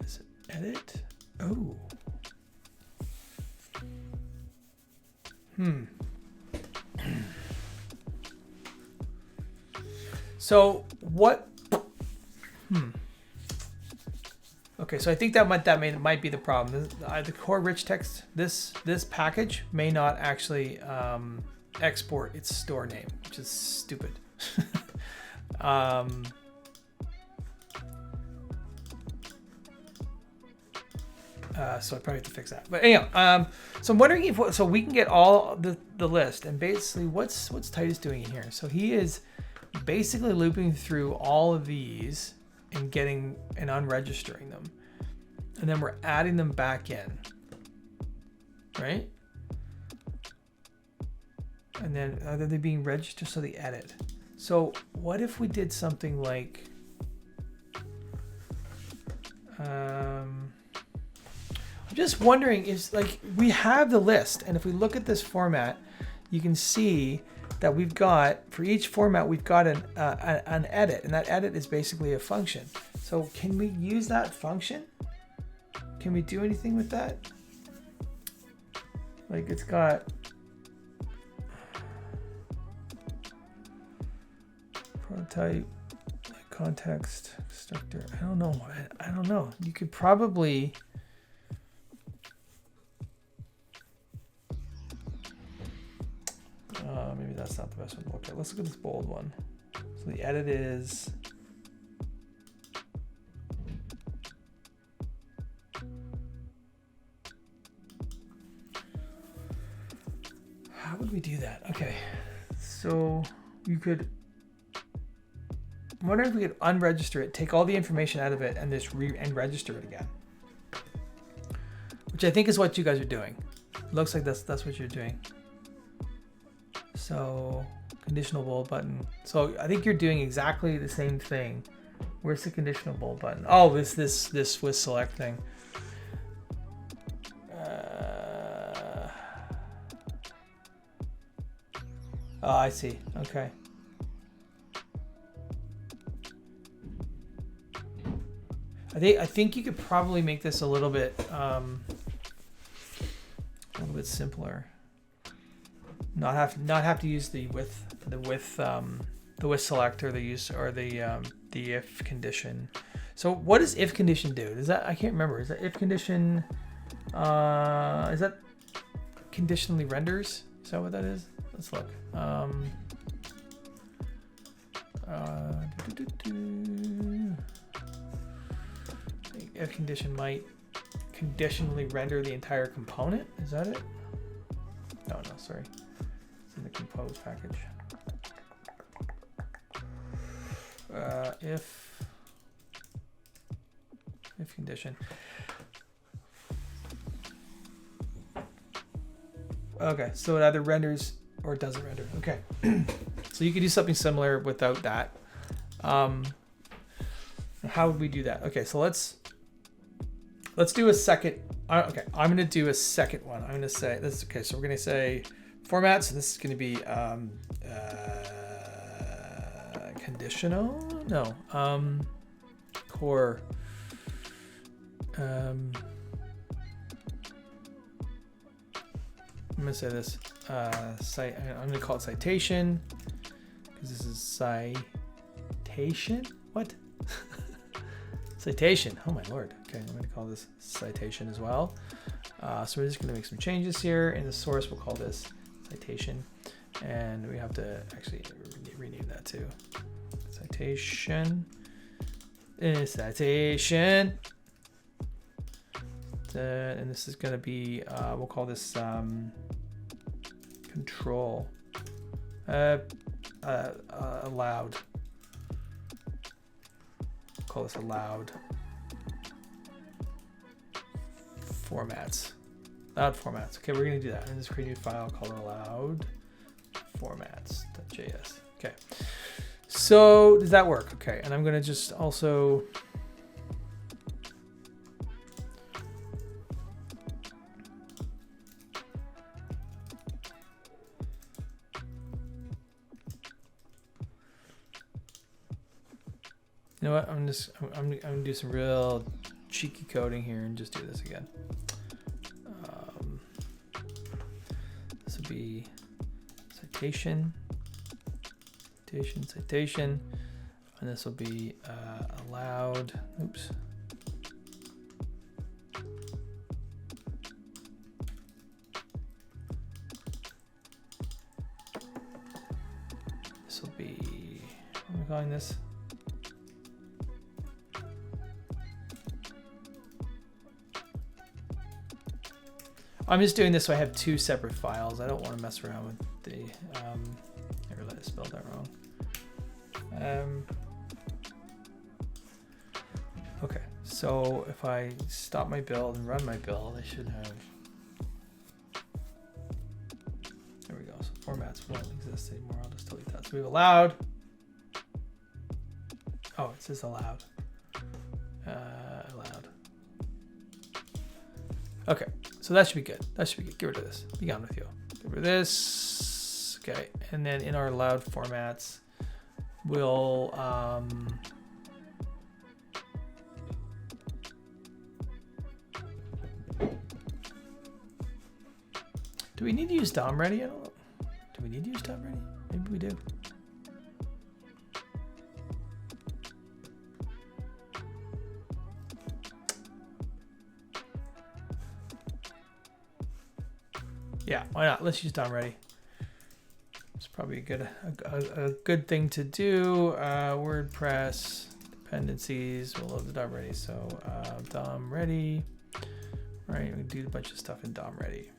Is it edit? Oh. So what? Okay, so I think that might be the problem. The core rich text, this package may not actually export its store name, which is stupid. So I probably have to fix that. But anyhow, so I'm wondering if so we can get all the list, and basically what's Titus doing in here? So he is basically looping through all of these and getting and unregistering them, and then we're adding them back in, right? And then are they being registered so they edit? So what if we did something like I'm just wondering, is like we have the list, and if we look at this format, you can see that we've got, for each format, we've got an edit, and that edit is basically a function. So can we use that function? Can we do anything with that? Like it's got prototype, context, constructor. I don't know. I don't know. You could probably maybe that's not the best one to look at. Let's look at this bold one. So the edit is would we do that? Okay, so you could. I'm wondering if we could unregister it, take all the information out of it, and just register it again. Which I think is what you guys are doing. Looks like that's what you're doing. So conditional bold button. So I think you're doing exactly the same thing. Where's the conditional bold button? Oh, this with select thing. Oh, I see. Okay. I think you could probably make this a little bit simpler. Not have to use the with select or the if condition. So what does if condition do? Does that, I can't remember. Is that if condition? Is that conditionally renders? Is that what that is? Let's look. If condition might conditionally render the entire component. Is that it? No, sorry. It's in the compose package. If condition. Okay, so it either renders or it doesn't render. Okay. So you could do something similar without that. How would we do that? Okay, so let's do a second. Okay, I'm gonna do a second one. I'm gonna say this. Okay, so we're gonna say formats. This is gonna be conditional. No, core. I'm gonna say this. I'm gonna call it citation because this is citation. What? Citation. Oh my lord. Okay, I'm going to call this citation as well. So we're just going to make some changes here. In the source, we'll call this citation, and we have to actually rename that too. Citation. Citation. And this is going to be. We'll call this control. Allowed. Call this allowed formats. Allowed formats. Okay, we're gonna do that. I'm just create a new file called allowed formats.js. Okay. So does that work? Okay, and I'm gonna just also you know what? I'm gonna do some real cheeky coding here and just do this again. This will be citation, and this will be allowed. Oops. This will be. What am I calling this? I'm just doing this so I have two separate files. I don't want to mess around with the, I realized I spelled that wrong. Okay, so if I stop my build and run my build, I should have, there we go. So formats won't exist anymore. I'll just delete that. So we've allowed, oh, it says allowed. Allowed. Okay. So that should be good. That should be good. Get rid of this. Be gone with you. Get rid of this. Okay. And then in our allowed formats, we'll do we need to use DOM ready? I don't know. Do we need to use DOM ready? Maybe we do. Yeah, why not? Let's use DOM ready. It's probably a good thing to do. WordPress dependencies. We'll load the DOM ready. So DOM ready. Right, we do a bunch of stuff in DOM ready.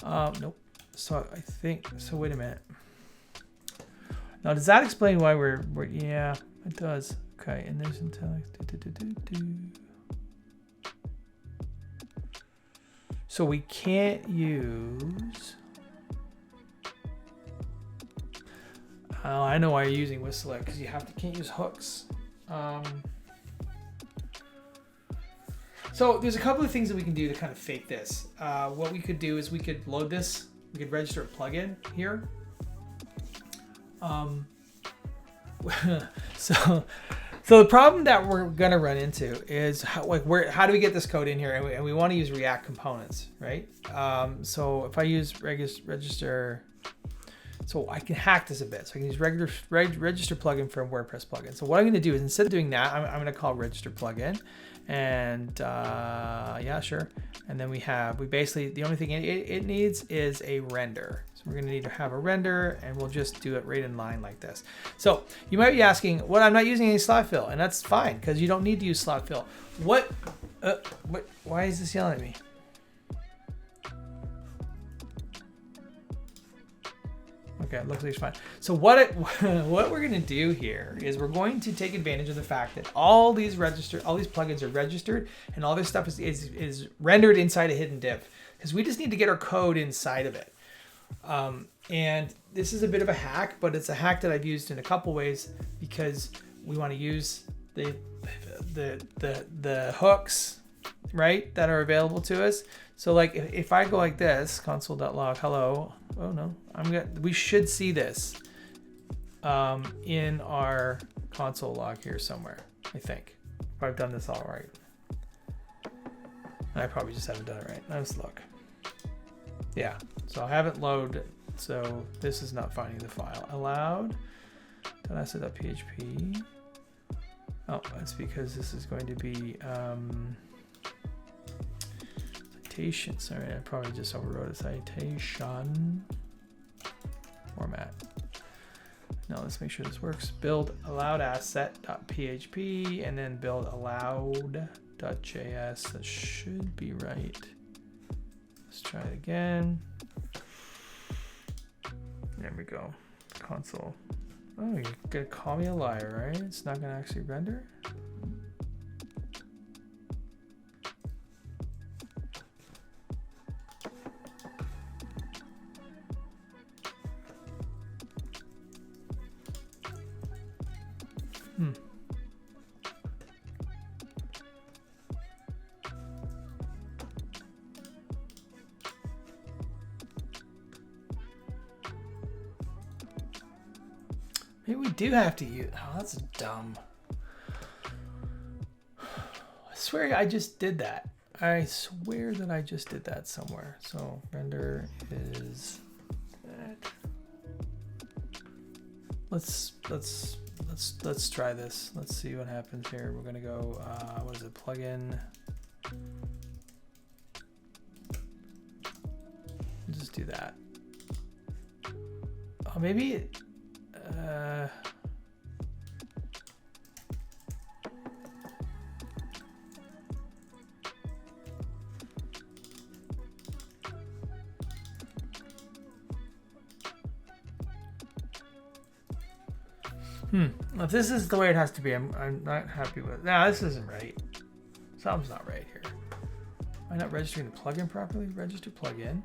Nope. So I think, so wait a minute. Now, does that explain why we're yeah, it does. Okay, and there's so we can't use, oh, I know why you're using with select, because you can't use hooks. So there's a couple of things that we can do to kind of fake this. What we could do is we could load this, we could register a plugin here. So the problem that we're gonna run into is how do we get this code in here, and we want to use React components, right? So if I use register, so I can hack this a bit. So I can use register plugin from WordPress plugin. So what I'm gonna do is, instead of doing that, I'm gonna call register plugin, and yeah, sure. And then we basically, the only thing it needs is a render. So we're gonna need to have a render, and we'll just do it right in line like this. So you might be asking, well, I'm not using any slot fill, and that's fine, because you don't need to use slot fill. Why is this yelling at me? Okay, it looks like it's fine. So what we're gonna do here is we're going to take advantage of the fact that all these plugins are registered, and all this stuff is rendered inside a hidden div, because we just need to get our code inside of it. And this is a bit of a hack, but it's a hack that I've used in a couple ways, because we want to use the hooks, right, that are available to us. So like if I go like this, console.log hello, oh no, we should see this in our console log here somewhere, I think, if I've done this all right. I probably just haven't done it right. Let's look. Yeah, so I haven't loaded, so this is not finding the file. Allowed .asset.php. Oh, that's because this is going to be citation. Sorry, I probably just overwrote a citation format. Now let's make sure this works. Build allowed asset.php, and then build allowed.js. That should be right. Let's try it again. There we go. Console. Oh, you're gonna call me a liar, right? It's not gonna actually render? Maybe we do have to use, oh, that's dumb. I swear I just did that. I swear that I just did that somewhere. So render is that. Let's try this. Let's see what happens here. We're gonna go, what is it, plugin. Just do that. Oh, maybe it, if this is the way it has to be, I'm not happy with it. Nah, this isn't right. Something's not right here. Am I not registering the plugin properly? Register plugin.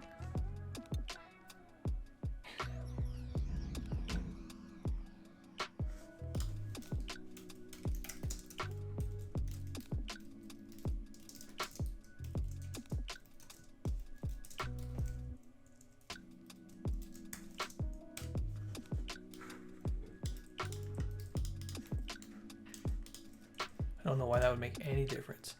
I don't know why that would make any difference.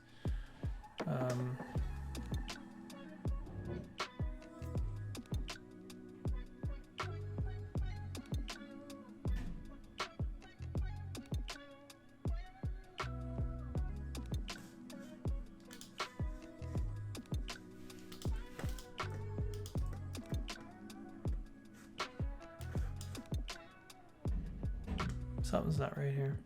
Something's not right here.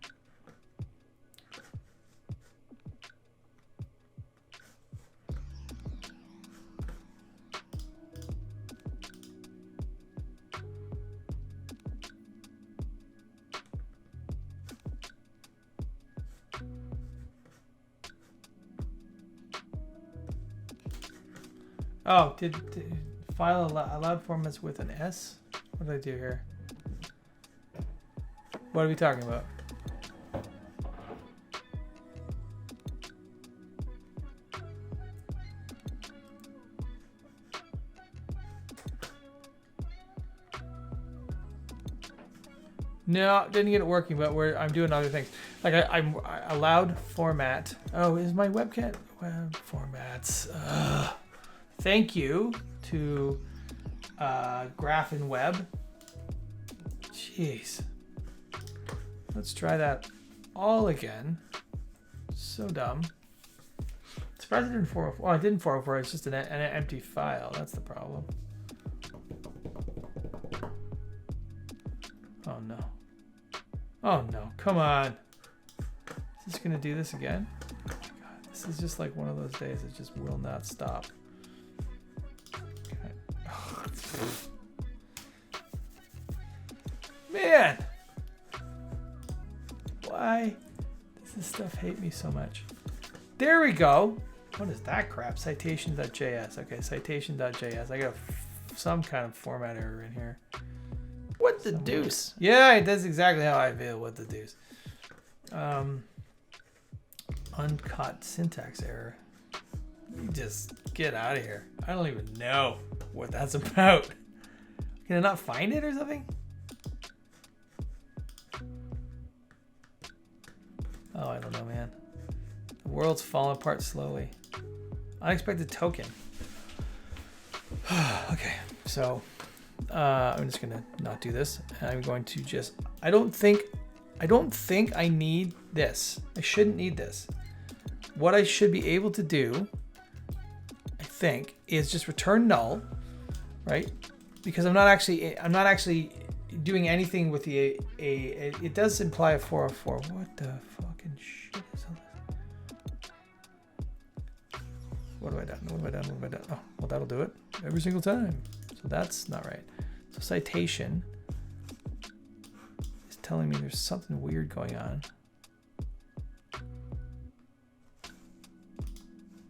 Oh, did file allowed formats with an S? What did I do here? What are we talking about? No, didn't get it working, but I'm doing other things. Like I allowed format. Oh, is my webcam web formats? Thank you to Graph and Web. Jeez. Let's try that all again. So dumb. Surprised it didn't 404. Well, it didn't 404. It's just an empty file. That's the problem. Oh no. Oh no, come on. Is this gonna do this again? Oh my God, this is just like one of those days that just will not stop. Okay. Oh. Man! Why does this stuff hate me so much? There we go. What is that crap? Citation.js. Okay, citation.js. I got some kind of format error in here. What the deuce? Yeah, that's exactly how I feel. What the deuce? Uncaught syntax error. You just get out of here. I don't even know what that's about. Can I not find it or something? Oh, I don't know, man. The world's falling apart slowly. Unexpected token. Okay, so I'm just gonna not do this. I'm going to just, I don't think I need this. I shouldn't need this. What I should be able to do, I think, is just return null, right? Because I'm not actually doing anything with the it does imply a 404. What the fucking shit is all this? What have I done? What have I done? What have I done? Oh, well, that'll do it every single time. So that's not right. So citation is telling me there's something weird going on.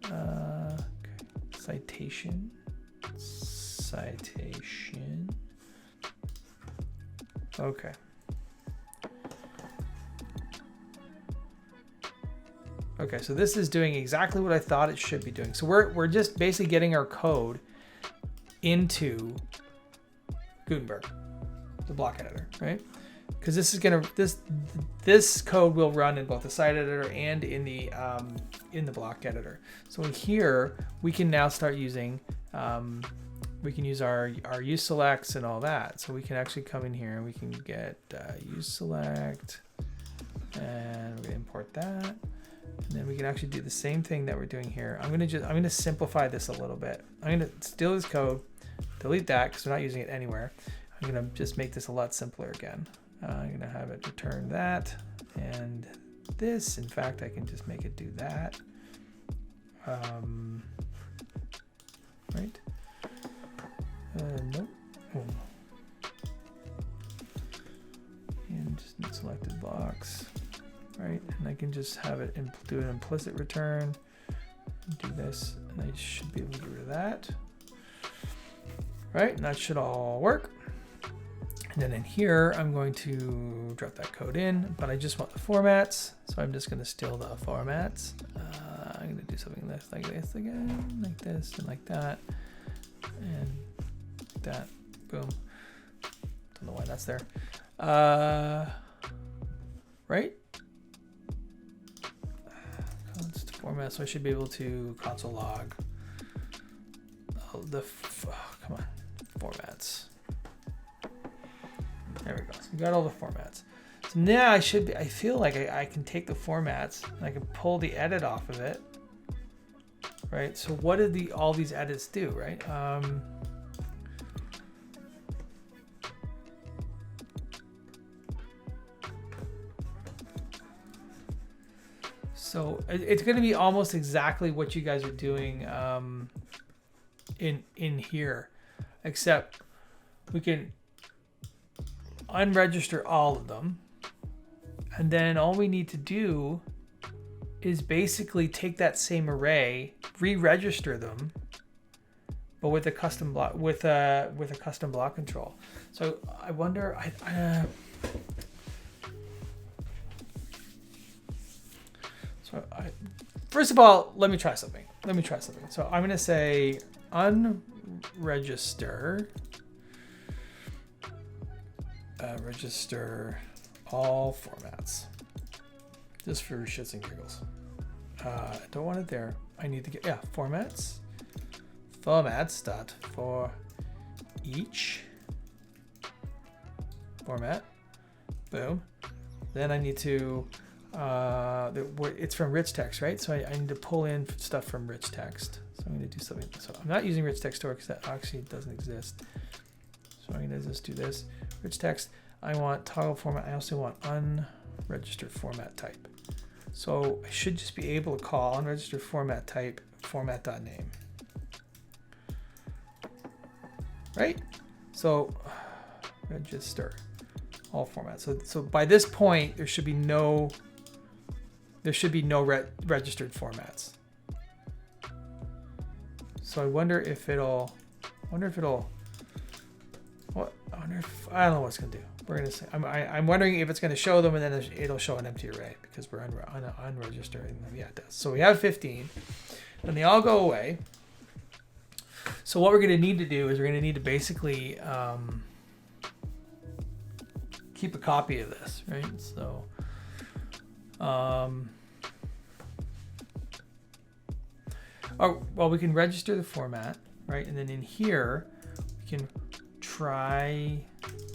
Okay. Citation. Okay. Okay, so this is doing exactly what I thought it should be doing. So we're just basically getting our code into Gutenberg, the block editor, right? Because this is gonna this code will run in both the site editor and in the block editor. So in here we can now start using we can use our use selects and all that. So we can actually come in here and we can get use select, and we're gonna import that, and then we can actually do the same thing that we're doing here. I'm gonna simplify this a little bit. I'm gonna steal this code, delete that because we're not using it anywhere. I'm gonna just make this a lot simpler again. I'm gonna have it return that and this. In fact, I can just make it do that. Right? Nope. Oh. And just need selected blocks, right? And I can just have it do an implicit return. Do this, and I should be able to get rid of that. Right, and that should all work. And then in here, I'm going to drop that code in, but I just want the formats. So I'm just going to steal the formats. I'm going to do something like this again, like this and like that. And like that, boom. Don't know why that's there. Right? Const format, so I should be able to console log. Oh, come on, formats. There we go. So we got all the formats. So now I feel like I can take the formats and I can pull the edit off of it. Right? So what did all these edits do, right? So it's going to be almost exactly what you guys are doing in here, except we can unregister all of them, and then all we need to do is basically take that same array, re-register them, but with a custom block with a custom block control. So I wonder. First of all, let me try something. So I'm gonna say unregister. Register all formats, just for shits and giggles. I don't want it there. I need to get formats dot for each format. Boom. Then I need to it's from rich text, right? So I need to pull in stuff from rich text. So I'm going to do something. So I'm not using rich text store because that actually doesn't exist. So I'm going to just do this. Rich text. I want toggle format. I also want unregistered format type. So I should just be able to call unregistered format type format.name. Right? So register all formats. So by this point, there should be no registered formats. So I wonder if it'll, I don't know what's gonna do. We're gonna say, I'm wondering if it's gonna show them and then it'll show an empty array because we're unregistering them. Yeah, it does. So we have 15, and they all go away. So what we're gonna need to do is we're gonna need to basically keep a copy of this, right? So, well, we can register the format, right? And then in here, we can try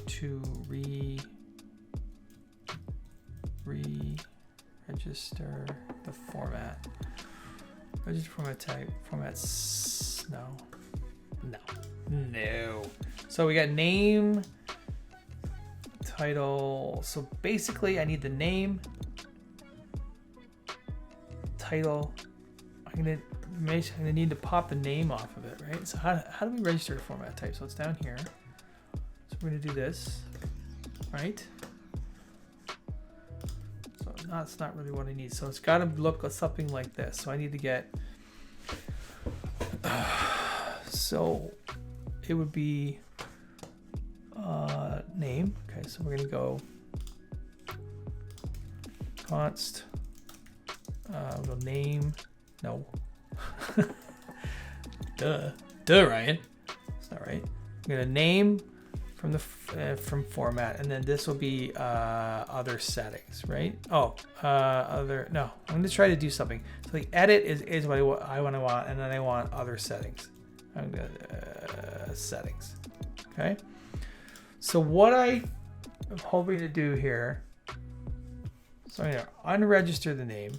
to re-register the format. Register format type, formats, no. So we got name, title. So basically I need the name, title. I'm gonna need to pop the name off of it, right? So how do we register the format type? So it's down here. So we're gonna do this, right? So that's not really what I need. So it's gotta look something like this. So I need to get, so it would be name. Okay, so we're gonna go const, we'll go name, no. Duh, Ryan. That's not right. I'm gonna name from the from format, and then this will be other settings, right? Other. No, I'm gonna try to do something. So the edit is what I want, and then I want other settings. I'm gonna settings. Okay. So what I am hoping to do here. So I'm gonna unregister the name.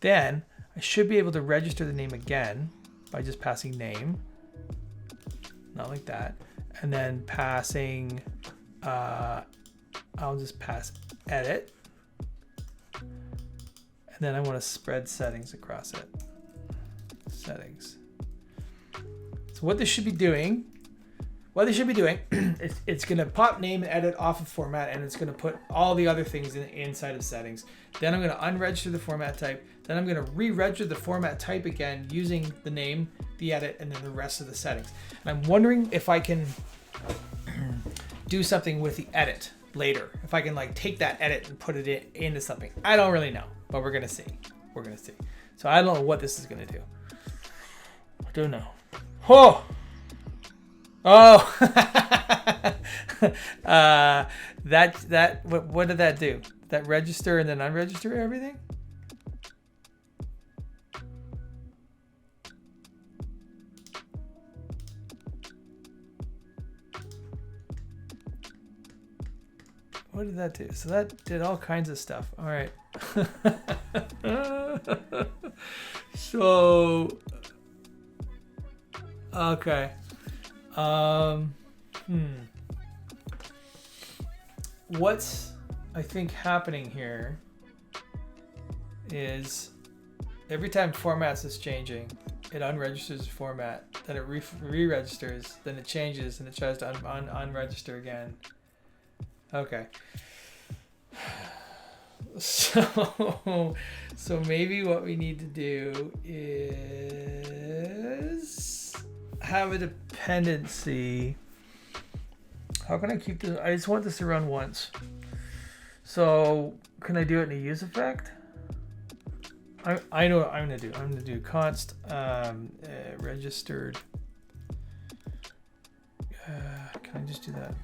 Then I should be able to register the name again by just passing name, not like that, and then passing, I'll just pass edit, and then I want to spread settings across it. Settings. So what this should be doing, it's going to pop name and edit off of format, and it's going to put all the other things inside of settings. Then I'm going to unregister the format type. Then I'm going to re-register the format type again using the name, the edit, and then the rest of the settings. And I'm wondering if I can do something with the edit later. If I can like take that edit and put it into something. I don't really know, but we're going to see. So I don't know what this is going to do. I don't know. What did that do? That register and then unregister everything? What did that do? So that did all kinds of stuff. All right. So, okay. What's I think happening here is every time formats is changing, it unregisters the format, then it re-registers, then it changes, and it tries to unregister again. Okay. So maybe what we need to do is have a dependency. How can I keep this? I just want this to run once. So can I do it in a use effect? I know what I'm gonna do. I'm gonna do const registered. Can I just do that?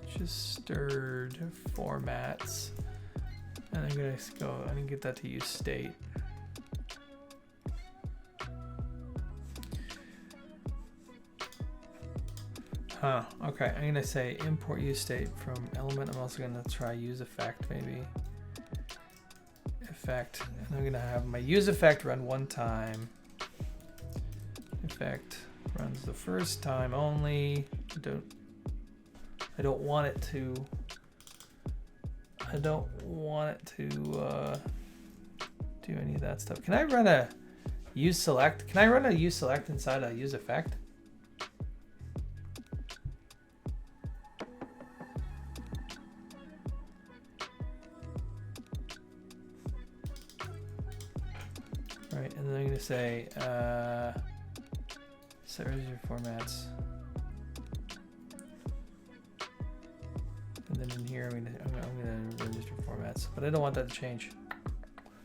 Registered formats, and I'm gonna go. I'm gonna get that to use state. Okay, I'm gonna say import use state from element. I'm also gonna try use effect, maybe. Effect, and I'm gonna have my use effect run one time. Effect runs the first time only. I don't want it to do any of that stuff. Can I run a use select? Can I run a use select inside a use effect? Right, and then I'm going to say set register formats. And then in here, I'm gonna register formats, but I don't want that to change.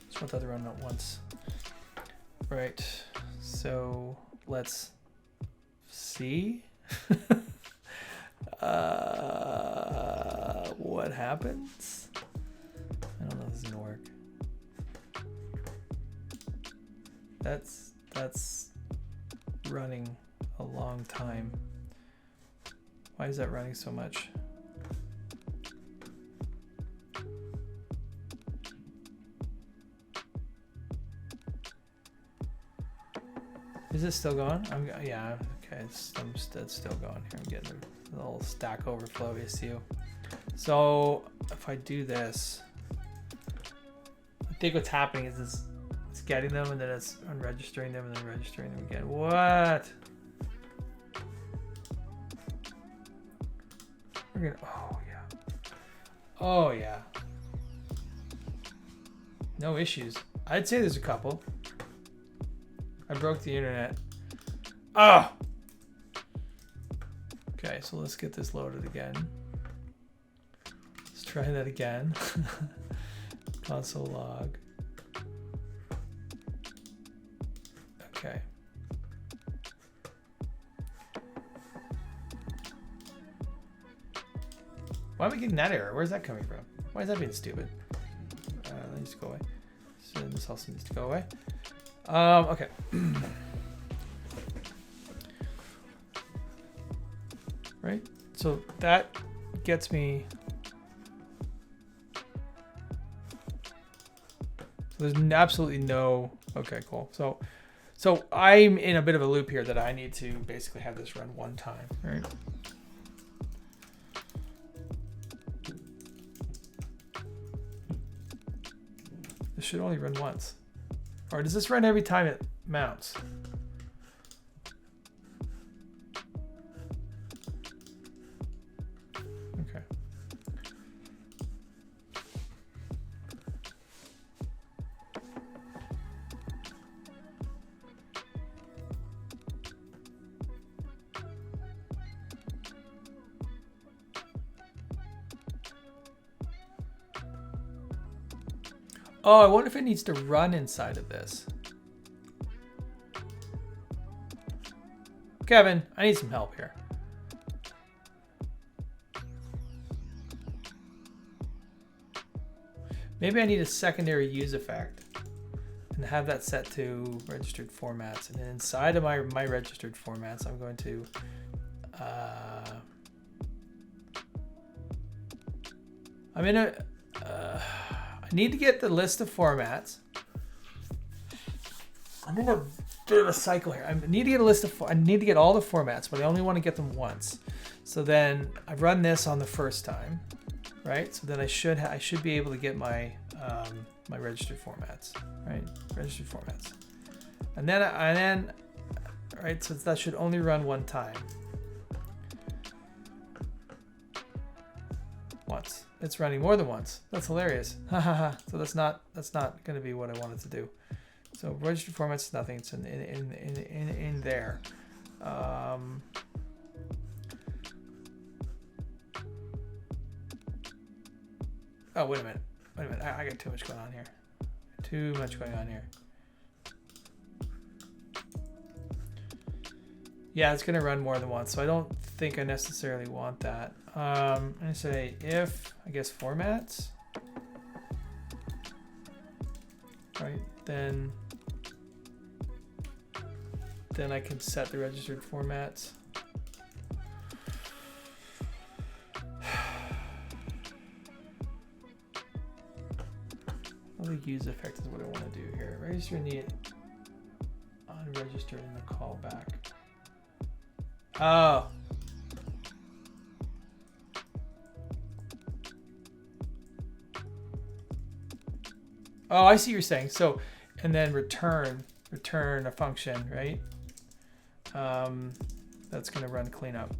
Just want that to run at once. Right. So let's see what happens. I don't know if this is gonna work. That's running a long time. Why is that running so much? Is it still going? Yeah, okay, it's still going here. I'm getting a little Stack Overflow issue. So if I do this, I think what's happening is it's getting them and then it's unregistering them and then registering them again. What? We're gonna, oh yeah. Oh yeah. No issues. I'd say there's a couple. I broke the internet. Oh! Okay, so let's get this loaded again. Let's try that again. Console log. Okay. Why am I getting that error? Where's that coming from? Why is that being stupid? Let me just go away. So this also needs to go away. Okay. Right. So that gets me. So there's absolutely no. Okay, cool. So I'm in a bit of a loop here that I need to basically have this run one time, right? This should only run once. Or does this run every time it mounts? Okay. Oh, I wonder if it needs to run inside of this. Kevin, I need some help here. Maybe I need a secondary use effect and have that set to registered formats. And then inside of my registered formats, I'm going to I need to get the list of formats. I'm in a bit of a cycle here. I need to get a list of. I need to get all the formats, but I only want to get them once. So then I run this on the first time, right? So then I should be able to get my my registered formats, right? Registered formats, and then right. So that should only run one time. Once. It's running more than once. That's hilarious. So that's not going to be what I wanted to do. So registered format's nothing. It's in there. Oh, wait a minute. Wait a minute. I got too much going on here. Too much going on here. Yeah, it's going to run more than once, so I don't think I necessarily want that. I'm going to say if, I guess, formats. Right, then I can set the registered formats. I'll use effect is what I want to do here. Register need unregistered in the callback. Oh. Oh, I see what you're saying. So, and then return a function, right? That's going to run cleanup. Is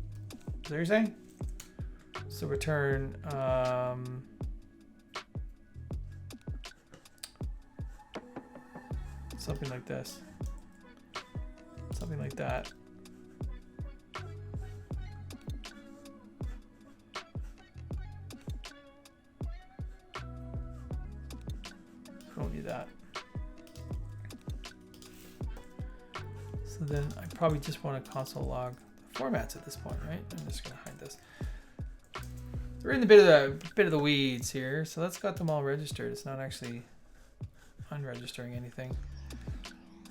that what you're saying? So return, something like this. Something like that. Don't need that. So then I probably just want to console log the formats at this point, right? I'm just going to hide this. We're in the bit of the weeds here, so that's got them all registered. It's not actually unregistering anything.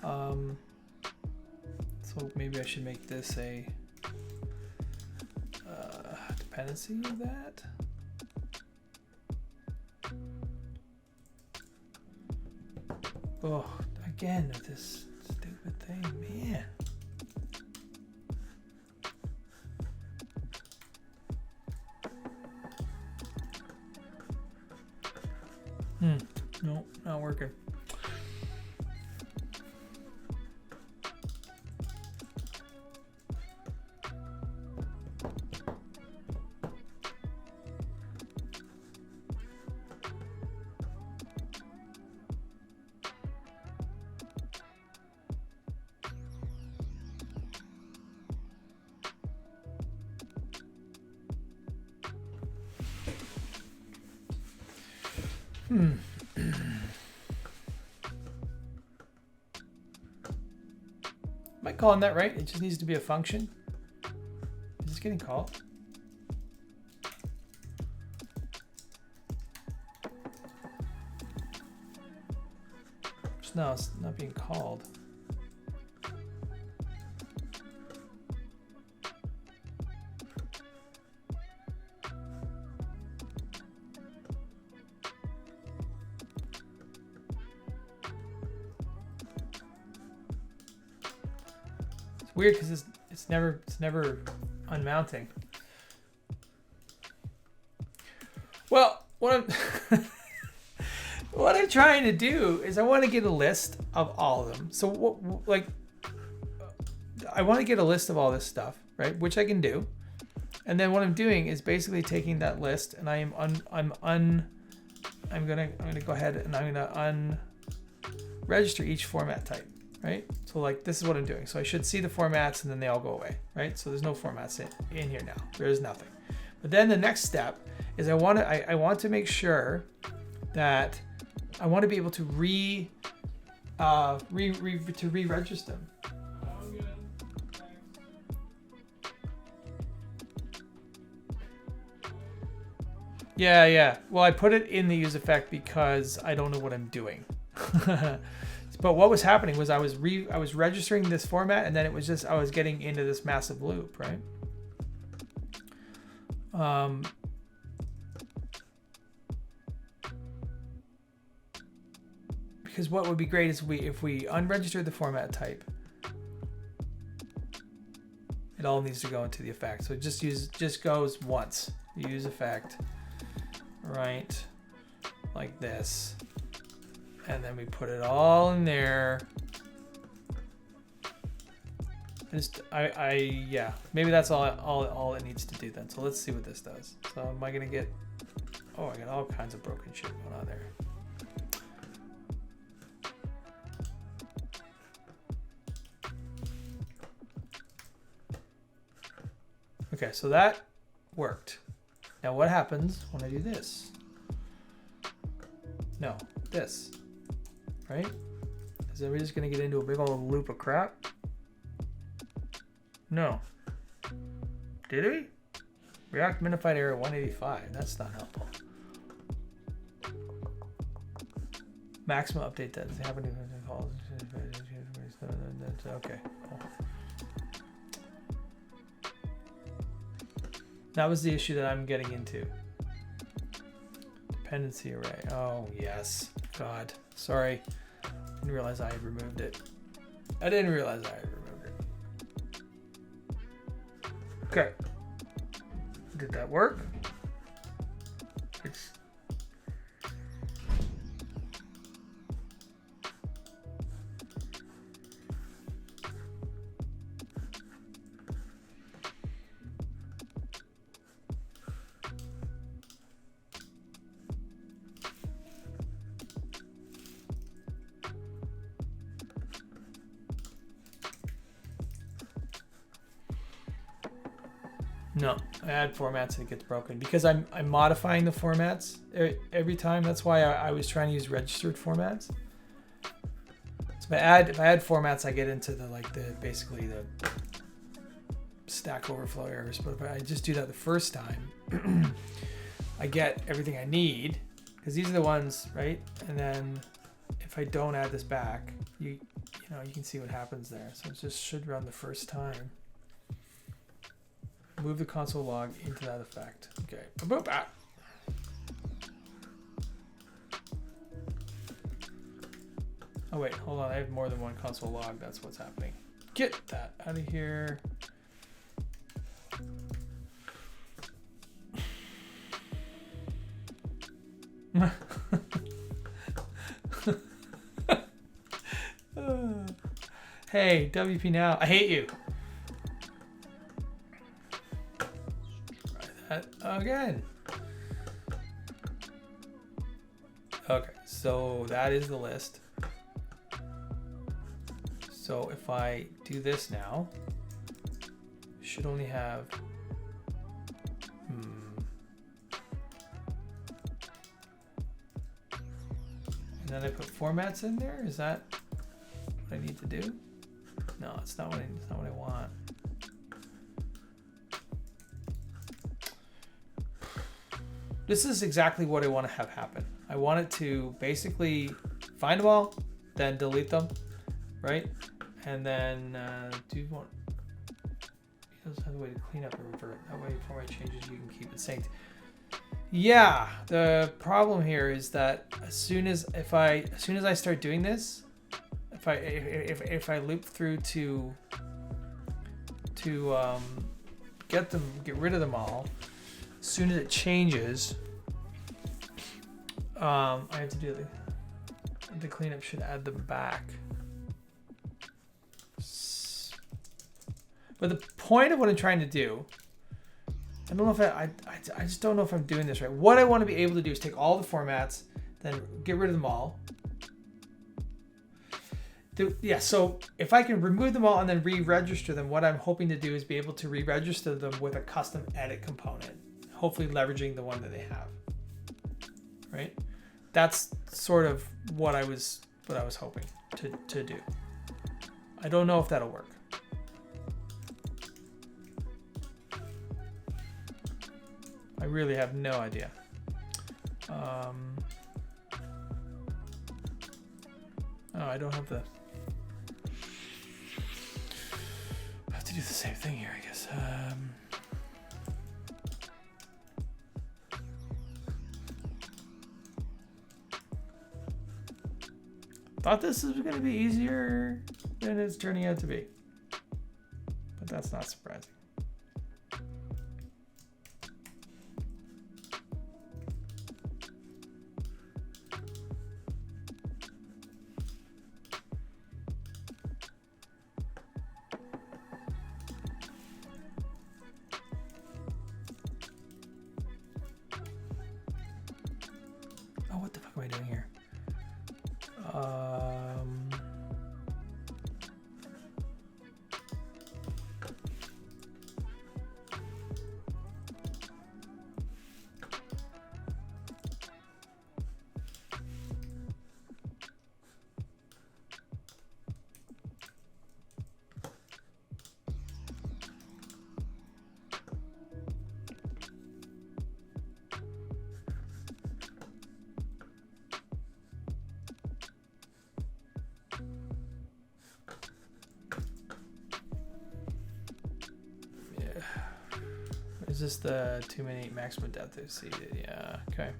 So maybe I should make this a dependency of that. Oh, again with this stupid thing, man. No, not working. Am I calling that right? It just needs to be a function. Is this getting called? No, it's not being called. Weird because it's never unmounting. Well, what I'm trying to do is I want to get a list of all of them. So I want to get a list of all this stuff, right? Which I can do. And then what I'm doing is basically taking that list and I'm gonna go ahead and I'm gonna unregister each format type. Right? So like this is what I'm doing. So I should see the formats and then they all go away, right? So there's no formats in here now. There is nothing. But then the next step is I want to make sure that I want to be able to re-register them. Yeah. Well, I put it in the use effect because I don't know what I'm doing. But what was happening was I was registering this format and then it was just I was getting into this massive loop, right? Because what would be great is if we unregistered the format type, it all needs to go into the effect. So it just goes once. Use effect, right? Like this. And then we put it all in there. Yeah, maybe that's all it needs to do then. So let's see what this does. So am I gonna get, I got all kinds of broken shit going on there. Okay, so that worked. Now what happens when I do this? No, this, right? Is everybody just gonna get into a big old loop of crap? No. Did we? React minified error 185. That's not helpful. Maximum update that is happening. Okay. Cool. That was the issue that I'm getting into. Dependency array. Oh yes. God. Sorry. Didn't realize I had removed it. I didn't realize I had removed it. Okay. Did that work? It's no, I add formats and it gets broken because I'm modifying the formats every time. That's why I was trying to use registered formats. So if I add formats, I get into basically the Stack Overflow errors. But if I just do that the first time, I get everything I need because these are the ones, right? And then if I don't add this back, you can see what happens there. So it just should run the first time. Move the console log into that effect. Okay. Boop. Ah. Oh wait, hold on. I have more than one console log. That's what's happening. Get that out of here. Hey, WP now. I hate you. Again. Okay, so that is the list. So if I do this now, should only have and then I put formats in there. Is that what I need to do? No, it's not what I want. This is exactly what I want to have happen. I want it to basically find them all, then delete them, right? And then do you want? It doesn't have a way to clean up and revert. That way, before I changes, you can keep it synced. Yeah, the problem here is that as soon as I start doing this, if I loop through to get rid of them all. As soon as it changes, I have to do the cleanup should add them back. But the point of what I'm trying to do, I don't know if I just don't know if I'm doing this right. What I want to be able to do is take all the formats, then get rid of them all. So if I can remove them all and then re-register them, what I'm hoping to do is be able to re-register them with a custom edit component. Hopefully leveraging the one that they have, right? That's sort of what I was hoping to do. I don't know if that'll work. I really have no idea. Oh, I don't have the. I have to do the same thing here, I guess. Thought this was going to be easier than it's turning out to be, but that's not surprising. Oh, what the fuck am I doing here? is this the too many maximum depth exceeded? Yeah, okay.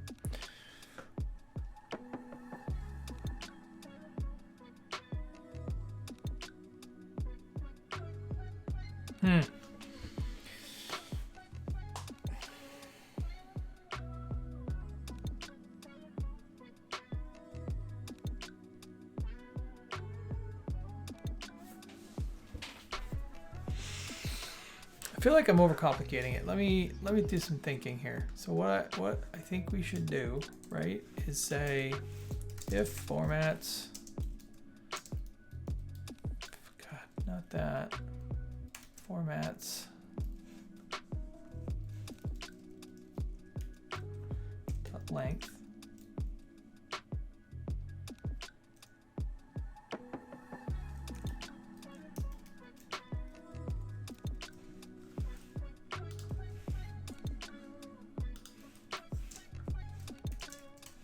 I feel like I'm overcomplicating it. Let me do some thinking here. So what I think we should do, right, is say if formats, God, not that, formats dot length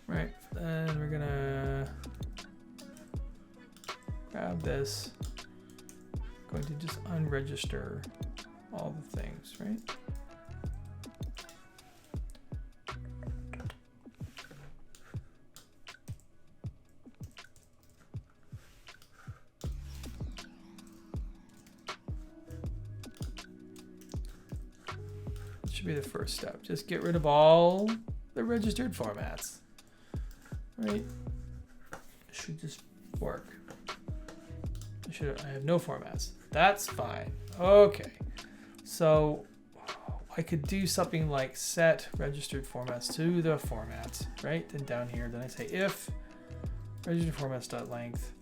right, then we're gonna grab this, going to just unregister all the things, right? That should be the first step. Just get rid of all the registered formats, right? It should just work. I have no formats. That's fine. Okay. So I could do something like set registered formats to the formats, right? Then down here, then I say if registered formats.length.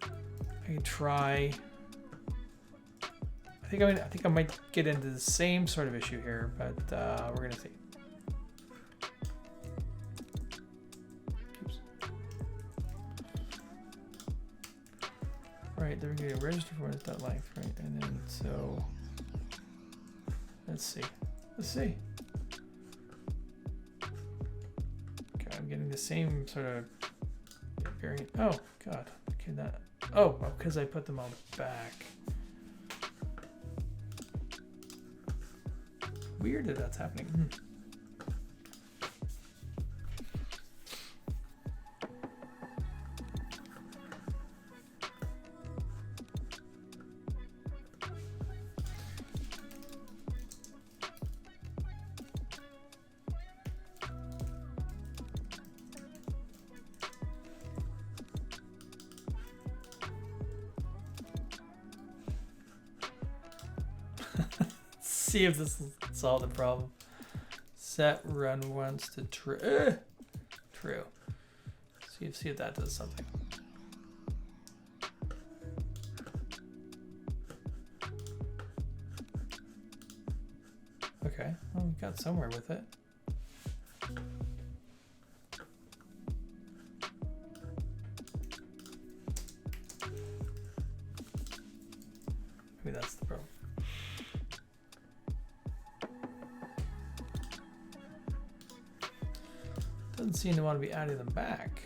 I can try. I think I might get into the same sort of issue here, but we're gonna see. Right, then we're going to register formats.length, right? And then so let's see. Okay, I'm getting the same sort of variant. Oh God, okay, that. Oh, because I put them on the back. Weird that that's happening. See if this will solve the problem. Set run once to true. True. See if that does something. Okay, well, we got somewhere with it. Maybe that's the problem. Doesn't seem to want to be adding them back.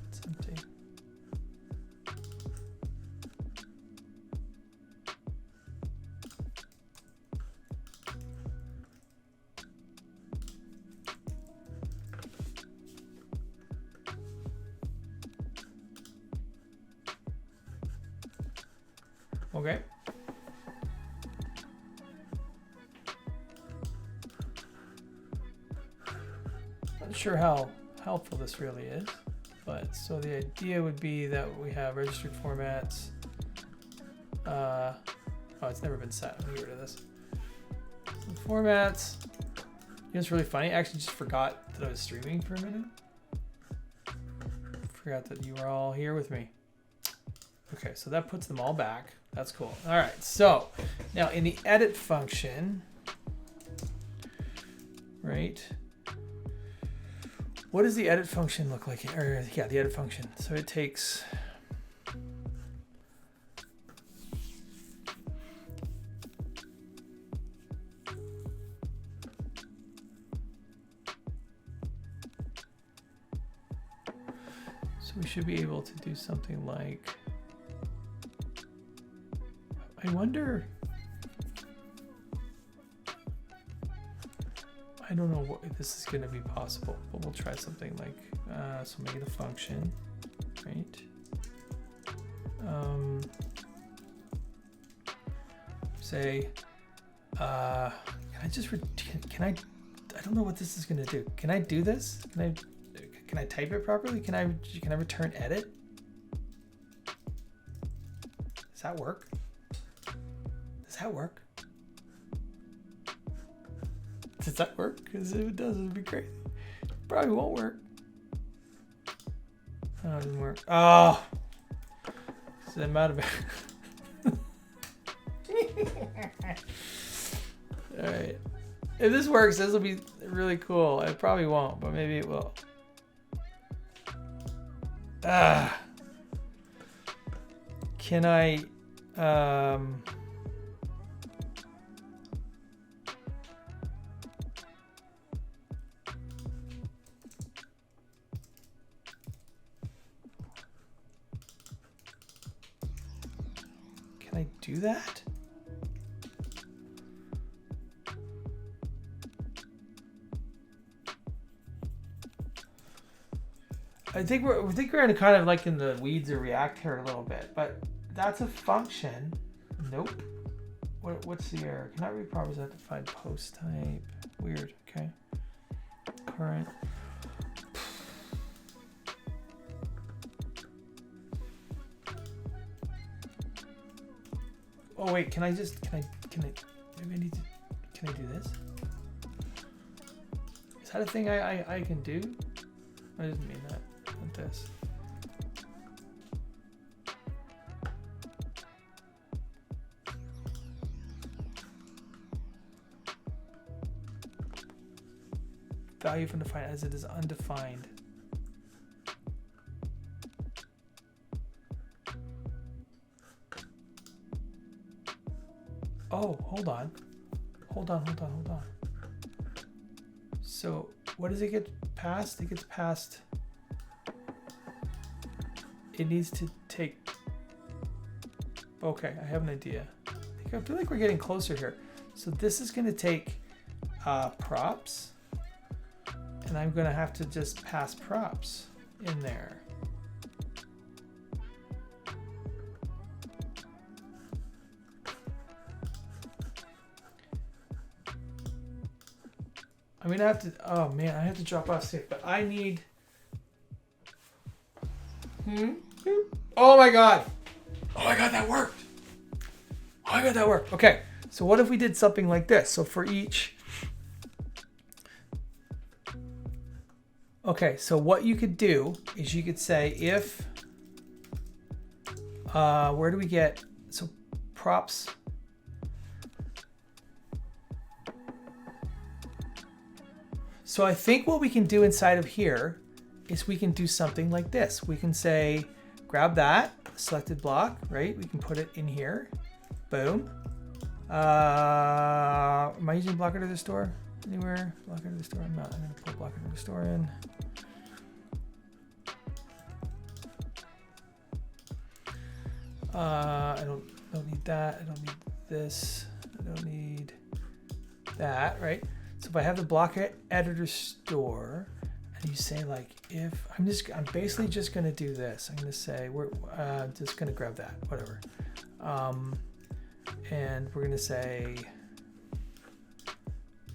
It's empty. Okay. Not sure how helpful this really is, but so the idea would be that we have registered formats. Oh, it's never been set. Let me get rid of this. So formats. You know, it's really funny. I actually just forgot that I was streaming for a minute. Forgot that you were all here with me. Okay, so that puts them all back. That's cool. All right, so now in the edit function, right? What does the edit function look like? Or yeah, the edit function. So it takes So we should be able to do something like, I wonder, I don't know if this is going to be possible, but we'll try something like, so make it a function, right? Say, can I just, can I don't know what this is going to do. Can I do this? Can I type it properly? Can I return edit? Does that work? Does that work? Does that work? Because if it does, it'd be crazy. Probably won't work. Oh, it doesn't work. Oh! So I'm out of it. Alright. If this works, this will be really cool. It probably won't, but maybe it will. Can I... Can I do that? I think we're in kind of like in the weeds of React here a little bit, but that's a function. Nope. What's the error? Cannot read properties undefined post type. Weird. Okay. Current. Oh wait, can I maybe I need to, can I do this? Is that a thing I can do? I didn't mean that. Not this. Value from defined as it is undefined. Oh, hold on. Hold on. So what does it get passed? It gets passed. It needs to take. Okay, I have an idea. I feel like we're getting closer here. So this is going to take props, and I'm going to have to just pass props in there. I'm gonna have to, oh man, I have to drop off safe, but I need, oh my God, that worked. Okay, so what if we did something like this? So for each, okay, so what you could do is you could say if, where do we get, so props, so I think what we can do inside of here is we can do something like this. We can say, grab that selected block, right? We can put it in here. Boom. Am I using block under the store anywhere? Block under the store, I'm not. I'm gonna put block under the store in. I don't need that. I don't need this. I don't need that, right? So if I have the block editor store, and you say like, if I'm basically just going to do this. I'm going to say we're just going to grab that, whatever, and we're going to say,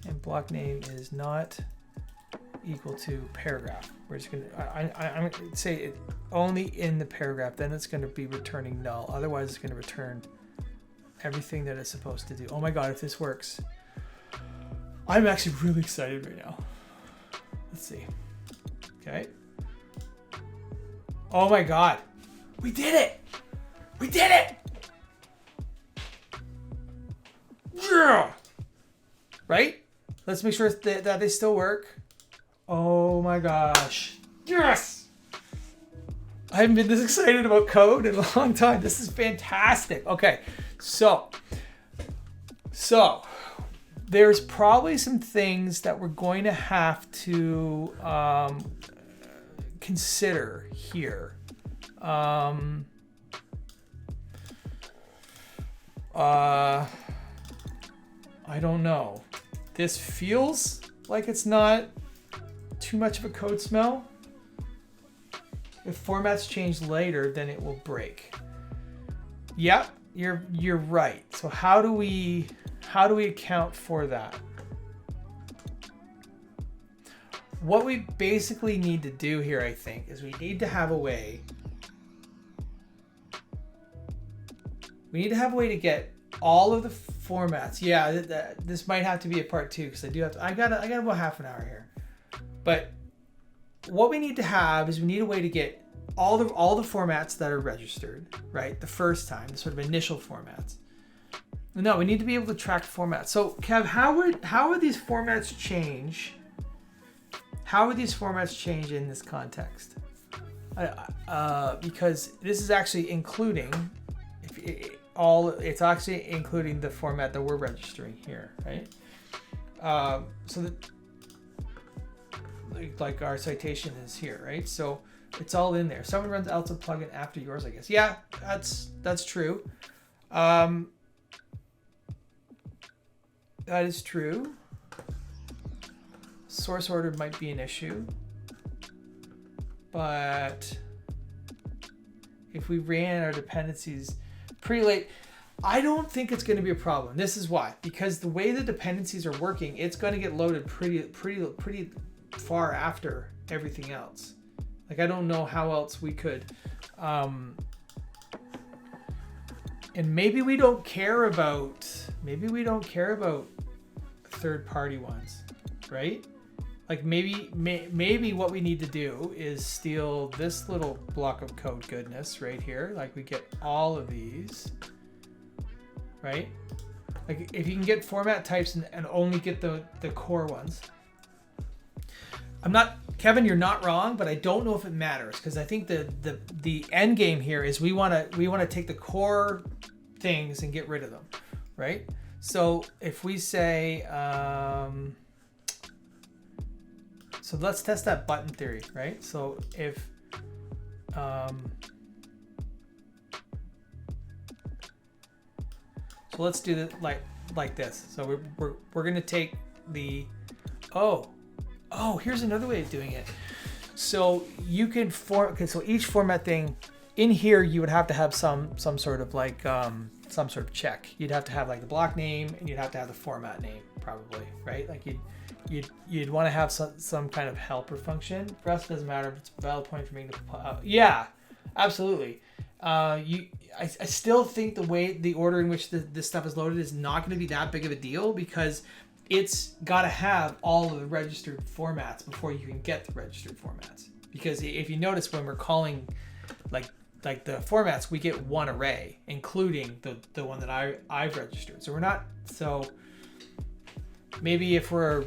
and block name is not equal to paragraph. We're just going to, I'm going to say it only in the paragraph. Then it's going to be returning null. Otherwise, it's going to return everything that it's supposed to do. Oh my God, if this works. I'm actually really excited right now. Let's see. Okay. Oh my God. We did it. We did it. Yeah. Right? Let's make sure that they still work. Oh my gosh. Yes. I haven't been this excited about code in a long time. This is fantastic. Okay. So there's probably some things that we're going to have to consider here. I don't know. This feels like it's not too much of a code smell. If formats change later, then it will break. Yep, you're right. So how do we account for that? What we basically need to do here, I think, is we need to have a way. We need to have a way to get all of the formats. Yeah, this might have to be a part 2 because I got about half an hour here. But what we need to have is we need a way to get all the formats that are registered, right? The first time, the sort of initial formats. No, we need to be able to track formats. So Kev, how would these formats change? How would these formats change in this context? Because this is actually including it's actually including the format that we're registering here, right? So that like our citation is here, right? So it's all in there. Someone runs Alta plugin after yours, I guess. Yeah, that's true. That is true. Source order might be an issue, but if we ran our dependencies pretty late, I don't think it's going to be a problem. This is why, because the way the dependencies are working, it's going to get loaded pretty far after everything else. Like I don't know how else we could, and maybe we don't care about third-party ones, right? Like maybe what we need to do is steal this little block of code goodness right here. Like we get all of these, right? Like if you can get format types and only get the core ones. Kevin, you're not wrong, but I don't know if it matters because I think the end game here is we want to take the core things and get rid of them, right? So if we say, so let's test that button theory, right? So if, so let's do it like this. So we're gonna take the, here's another way of doing it. So you can so each format thing in here, you would have to have some sort of like, some sort of check. You'd have to have like the block name and you'd have to have the format name probably, right? Like you'd want to have some kind of helper function. For us, it doesn't matter if it's a valid point for me to, yeah, absolutely. I still think the order in which this stuff is loaded is not going to be that big of a deal because it's got to have all of the registered formats before you can get the registered formats. Because if you notice when we're calling like the formats, we get one array, including the one that I've registered. So we're not, so maybe if we're,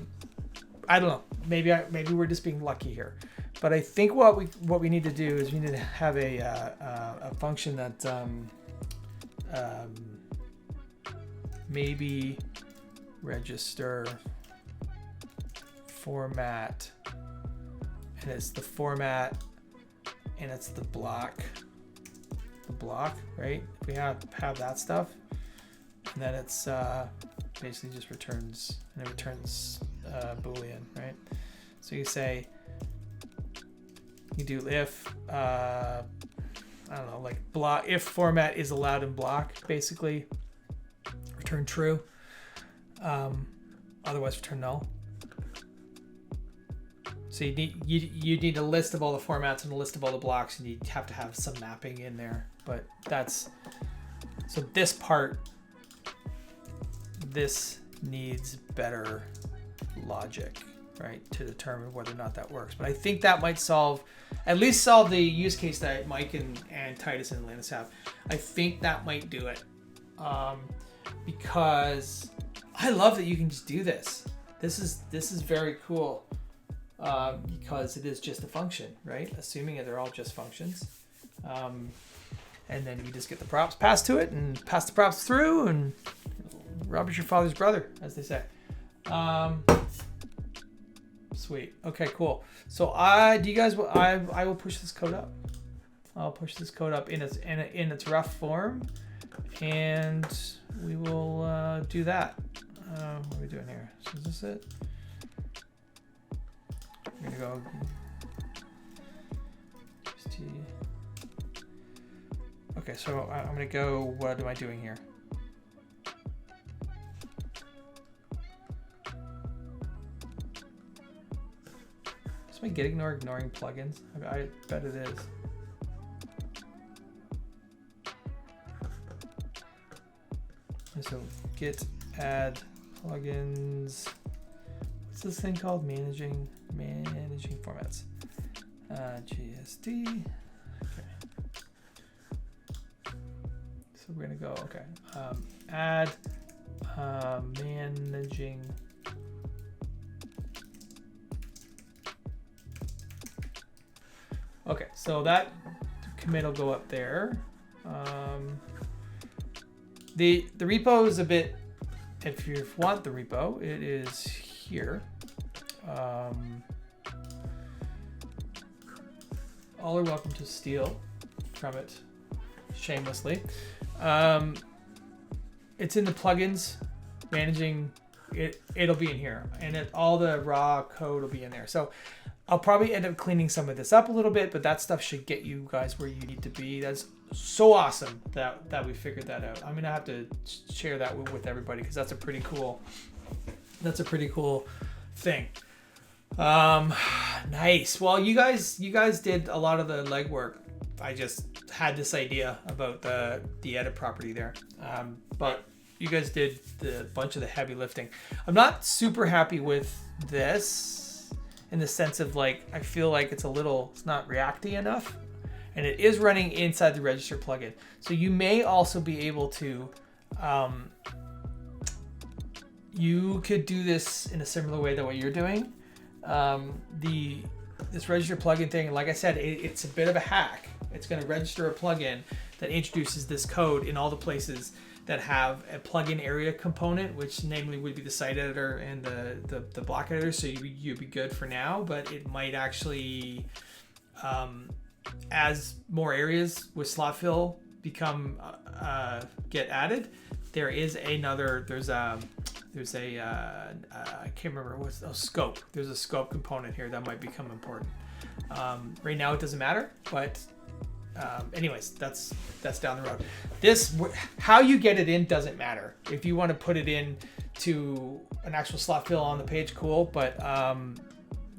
I don't know, maybe we're just being lucky here. But I think what we need to do is we need to have a function that maybe register format, and it's the format and it's the block, right? If we have that stuff, and then it's basically just returns, and it returns Boolean, right? So you say, you do if, I don't know, like block, if format is allowed in block, basically, return true. Otherwise return null. So you need a list of all the formats and a list of all the blocks, and you have to have some mapping in there. But that's, so this part, this needs better logic, right, to determine whether or not that works. But I think that might at least solve the use case that Mike and Titus and Atlantis have. I think that might do it, because I love that you can just do this. This is very cool, because it is just a function, right? Assuming that they're all just functions, and then you just get the props passed to it and pass the props through, and Robert's your father's brother, as they say. Sweet. Okay, cool. So do you guys? I will push this code up. I'll push this code up in its rough form, and we will do that. What are we doing here? So is this it? We're gonna go. Okay, so I'm gonna go. What am I doing here? Is my get ignoring plugins? I bet it is. So git add plugins. What's this thing called? Managing formats. GSD. Okay. So we're gonna go. Okay. Add managing. Okay. So that commit will go up there. The repo is a bit, if you want the repo, it is here. All are welcome to steal from it shamelessly. It's in the plugins, managing it. It'll be in here, and all the raw code will be in there. So I'll probably end up cleaning some of this up a little bit, but that stuff should get you guys where you need to be. That's so awesome that we figured that out. I'm gonna have to share that with everybody because that's a pretty cool thing. Nice. Well, you guys did a lot of the legwork. I just had this idea about the edit property there, but you guys did the bunch of the heavy lifting. I'm not super happy with this in the sense of like I feel like it's not reacty enough. And it is running inside the register plugin. So you may also be able to, you could do this in a similar way than what you're doing. This register plugin thing, like I said, it's a bit of a hack. It's going to register a plugin that introduces this code in all the places that have a plugin area component, which namely would be the site editor and the block editor. So you'd be good for now, but it might actually, as more areas with slot fill become get added, there is another. There's a I can't remember what's scope. There's a scope component here that might become important. Right now it doesn't matter, but anyways, that's down the road. This how you get it in doesn't matter. If you want to put it in to an actual slot fill on the page, cool. But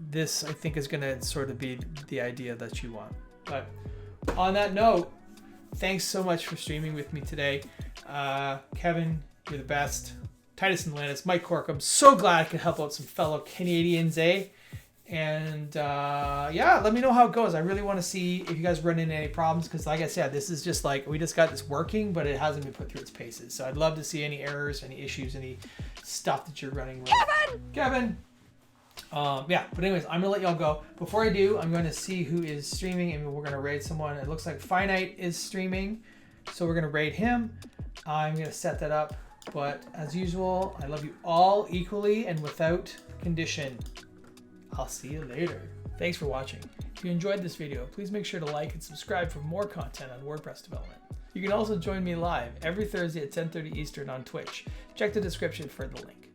this I think is going to sort of be the idea that you want. But on that note, thanks so much for streaming with me today. Kevin, you're the best. Titus and Lannis, Mike Cork, I'm so glad I could help out some fellow Canadians, eh? And yeah, let me know how it goes. I really want to see if you guys run into any problems because like I said, this is just like, we just got this working, but it hasn't been put through its paces. So I'd love to see any errors, any issues, any stuff that you're running with. Kevin! Yeah, but anyways, I'm gonna let y'all go. Before I do, I'm going to see who is streaming and we're gonna raid someone. It looks like Finite is streaming, so we're gonna raid him. I'm gonna set that up, but as usual, I love you all equally and without condition. I'll see you later. Thanks for watching. If you enjoyed this video, please make sure to like and subscribe for more content on WordPress development. You can also join me live every Thursday at 10:30 Eastern on Twitch. Check the description for the link.